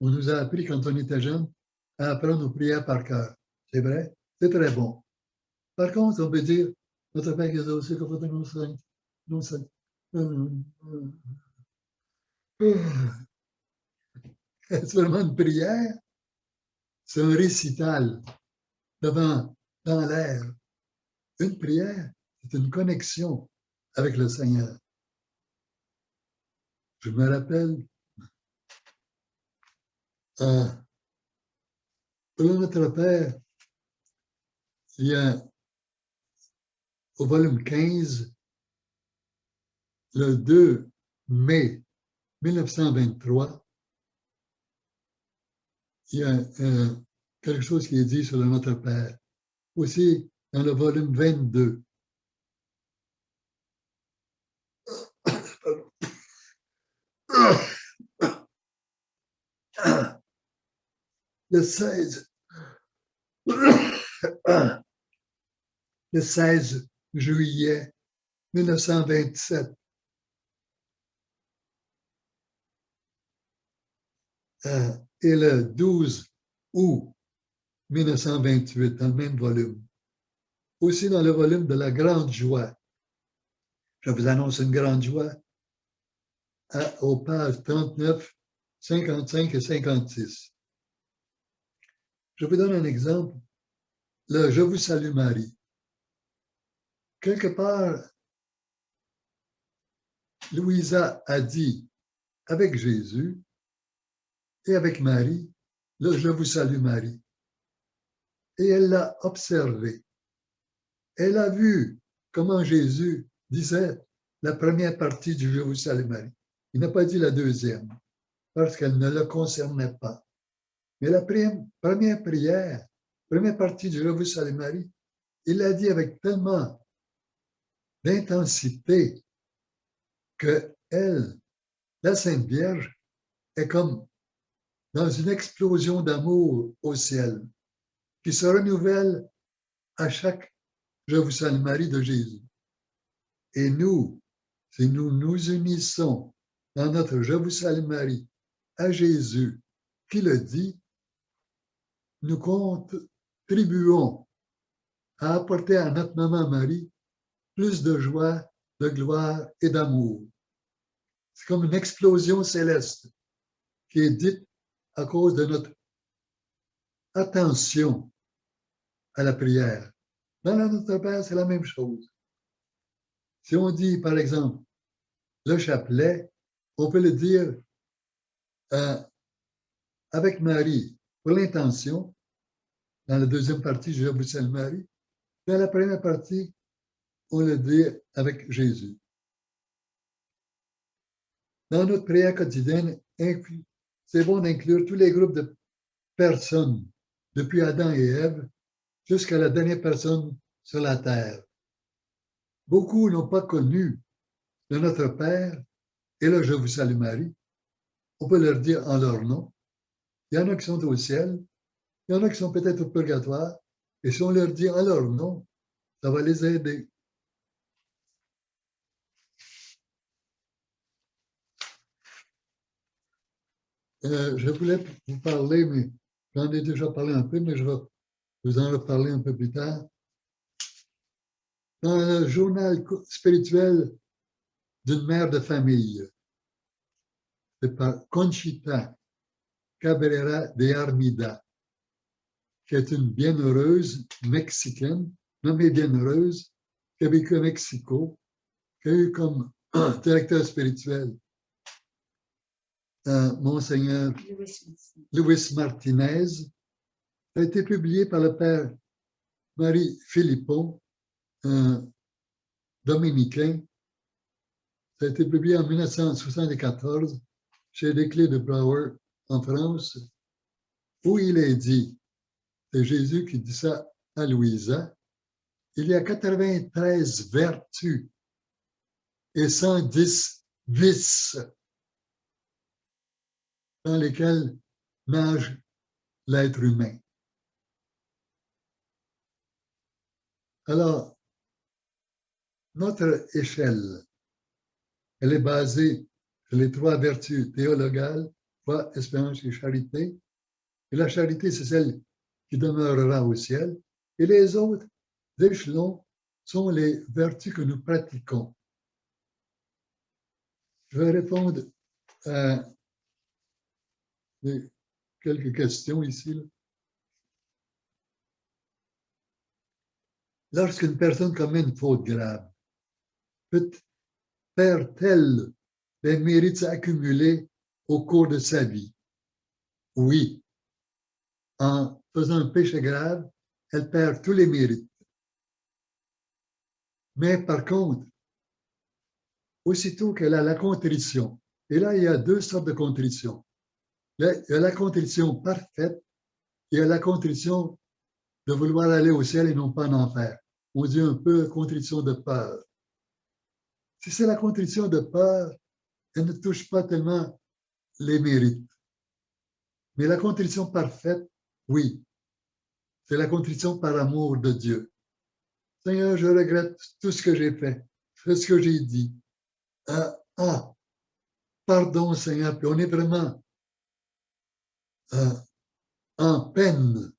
On nous a appris quand on était jeune à apprendre nos prières par cœur. C'est vrai, c'est très bon. Par contre, on peut dire, notre Père qui est aux cieux, que votre nom soit saint. C'est vraiment une prière. C'est un récital devant, dans l'air. Une prière, c'est une connexion avec le Seigneur. Je me rappelle, pour notre Père, il y a au volume 15, le 2 mai 1923, il y a quelque chose qui est dit sur le Notre Père. Aussi, dans le volume 22. Le 16, le 16 juillet 1927. Et le 12 août 1928, dans le même volume. Aussi dans le volume de la grande joie. Je vous annonce une grande joie aux pages 39, 55 et 56. Je vous donne un exemple. Le Je vous salue Marie. Quelque part, Louisa a dit avec Jésus et avec Marie, le Je vous salue Marie. Et elle l'a observé. Elle a vu comment Jésus disait la première partie du Je vous salue Marie. Il n'a pas dit la deuxième, parce qu'elle ne le concernait pas. Mais la première prière, première partie du Je vous salue Marie, il l'a dit avec tellement d'intensité que elle, la Sainte Vierge, est comme dans une explosion d'amour au ciel, qui se renouvelle à chaque Je vous salue Marie de Jésus. Et nous, si nous nous unissons dans notre Je vous salue Marie à Jésus qui le dit, nous contribuons à apporter à notre maman Marie plus de joie, de gloire et d'amour. C'est comme une explosion céleste qui est dite à cause de notre attention à la prière. Dans la Notre Père, c'est la même chose. Si on dit, par exemple, le chapelet, on peut le dire avec Marie pour l'intention, dans la deuxième partie, Je vous salue Marie. Dans la première partie, on le dit avec Jésus. Dans notre prière quotidienne, c'est bon d'inclure tous les groupes de personnes, depuis Adam et Ève, jusqu'à la dernière personne sur la terre. Beaucoup n'ont pas connu de notre Père, et là, Je vous salue Marie. On peut leur dire en leur nom. Il y en a qui sont au ciel, il y en a qui sont peut-être au purgatoire, et si on leur dit en leur nom, ça va les aider. Je voulais vous parler, mais j'en ai déjà parlé un peu, mais je vais vous en reparler un peu plus tard. Dans le journal spirituel d'une mère de famille, c'est par Conchita Cabrera de Armida, qui est une bienheureuse mexicaine, nommée bienheureuse, qui a vécu à Mexico, qui a eu comme directeur spirituel Monseigneur Luis Martinez. Ça a été publié par le père Marie Philippon, un dominicain. Ça a été publié en 1974 chez les Clés de Brouwer en France, où il est dit, c'est Jésus qui dit ça à Louisa, il y a 93 vertus et 110 vices dans lesquels nage l'être humain. Alors, notre échelle, elle est basée sur les 3 vertus théologales, foi, espérance et charité. Et la charité, c'est celle qui demeurera au ciel. Et les autres échelons sont les vertus que nous pratiquons. Je vais répondre à quelques questions ici. Lorsqu'une personne commet une faute grave, perd-elle les mérites accumulés au cours de sa vie? Oui. En faisant un péché grave, elle perd tous les mérites. Mais par contre, aussitôt qu'elle a la contrition, et là, il y a 2 sortes de contrition. Il y a la contrition parfaite, et il y a la contrition de vouloir aller au ciel et non pas en enfer. On dit un peu contrition de peur. Si c'est la contrition de peur, elle ne touche pas tellement les mérites. Mais la contrition parfaite, oui, c'est la contrition par amour de Dieu. Seigneur, je regrette tout ce que j'ai fait, tout ce que j'ai dit. Pardon, Seigneur, puis on est vraiment en peine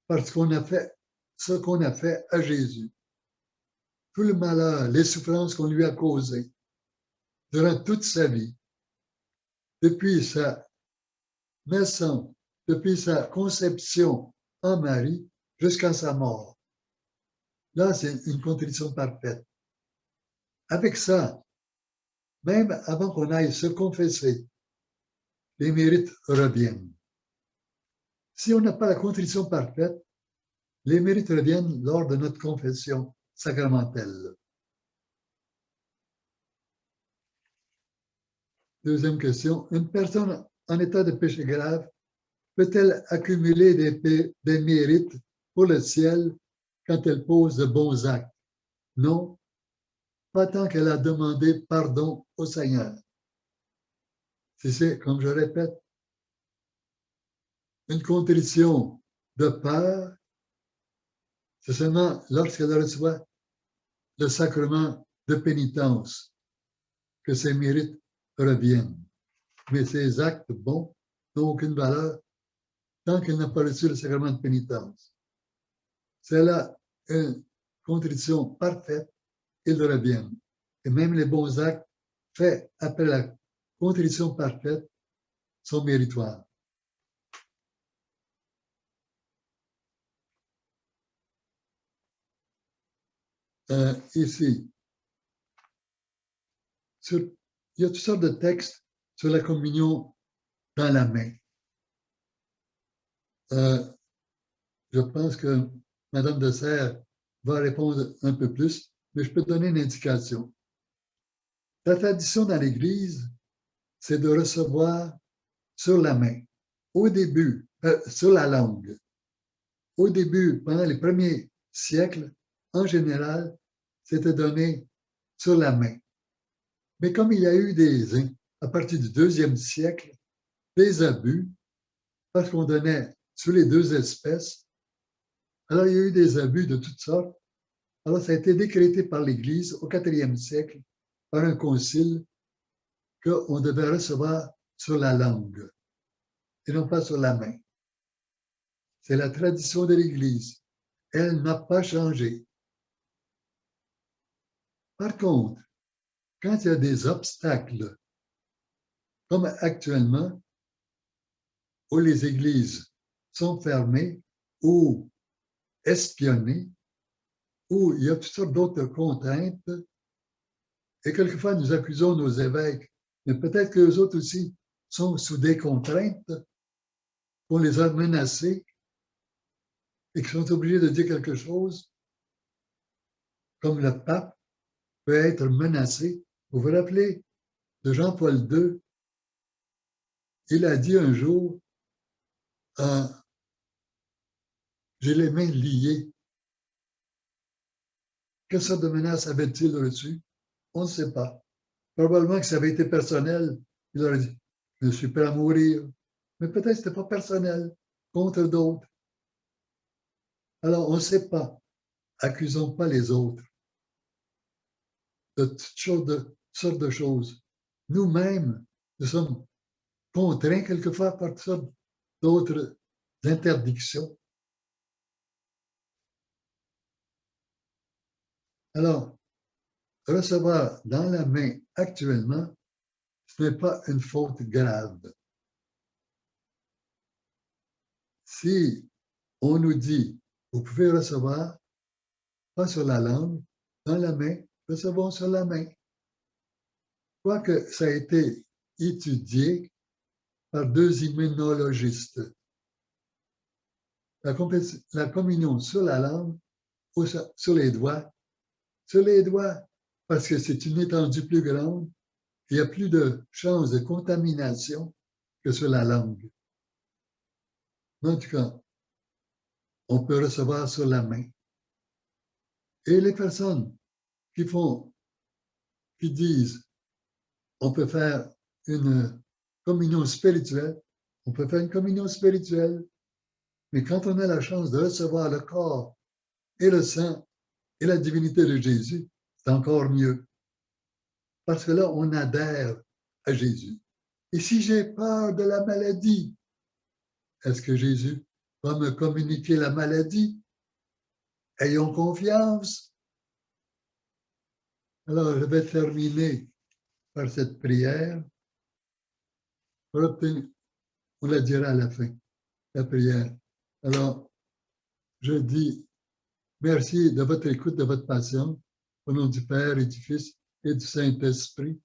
parce qu'on a fait ce qu'on a fait à Jésus. Tout le malheur, les souffrances qu'on lui a causées durant toute sa vie, depuis sa naissance, depuis sa conception en Marie jusqu'à sa mort. Là, c'est une contrition parfaite. Avec ça, même avant qu'on aille se confesser, les mérites reviennent. Si on n'a pas la contrition parfaite, les mérites reviennent lors de notre confession sacramentelle. Deuxième question. Une personne en état de péché grave peut-elle accumuler des mérites pour le ciel quand elle pose de bons actes? Non, pas tant qu'elle a demandé pardon au Seigneur. Si c'est, comme je répète, une contrition de peur, c'est seulement lorsqu'elle reçoit le sacrement de pénitence que ses mérites reviennent. Mais ses actes bons n'ont aucune valeur tant qu'elle n'a pas reçu le sacrement de pénitence. C'est là une contrition parfaite, ils reviennent. Et même les bons actes faits après la contrition parfaite sont méritoires. Ici, il y a toutes sortes de textes sur la communion dans la main. Je pense que Mme de Serres va répondre un peu plus, mais je peux donner une indication. La tradition dans l'Église, c'est de recevoir sur la main, au début, sur la langue. Au début, pendant les premiers siècles, en général, c'était donné sur la main. Mais comme il y a eu à partir du 2e siècle, des abus, parce qu'on donnait sur les 2 espèces, alors il y a eu des abus de toutes sortes. Alors ça a été décrété par l'Église au 4e siècle, par un concile, qu'on devait recevoir sur la langue et non pas sur la main. C'est la tradition de l'Église. Elle n'a pas changé. Par contre, quand il y a des obstacles, comme actuellement, où les églises sont fermées ou espionnées, où il y a toutes sortes d'autres contraintes, et quelquefois nous accusons nos évêques, mais peut-être qu'eux autres aussi sont sous des contraintes, qu'on les a menacés et qu'ils sont obligés de dire quelque chose, comme le pape peut être menacé. Vous vous rappelez de Jean-Paul II il a dit un jour, j'ai les mains liées. Quelle sorte de menace avait-il reçu? On ne sait pas. Probablement que ça avait été personnel. Il aurait dit, je suis prêt à mourir. Mais peut-être que ce n'était pas personnel, contre d'autres. Alors, on ne sait pas. Accusons pas les autres de toutes sortes de choses. Nous-mêmes, nous sommes contraints quelquefois par toutes sortes d'autres interdictions. Alors, recevoir dans la main actuellement, ce n'est pas une faute grave. Si on nous dit, vous pouvez recevoir, pas sur la langue, dans la main, recevons sur la main. Quoique ça a été étudié par 2 immunologistes. La communion sur la langue ou sur les doigts, parce que c'est une étendue plus grande, il y a plus de chances de contamination que sur la langue. En tout cas, on peut recevoir sur la main. Et les personnes qui disent, on peut faire une communion spirituelle, on peut faire une communion spirituelle, mais quand on a la chance de recevoir le corps et le sang et la divinité de Jésus, c'est encore mieux. Parce que là, on adhère à Jésus. Et si j'ai peur de la maladie, est-ce que Jésus va me communiquer la maladie? Ayons confiance. Alors, je vais terminer par cette prière. On la dira à la fin, la prière. Alors, je dis merci de votre écoute, de votre patience, au nom du Père et du Fils et du Saint-Esprit.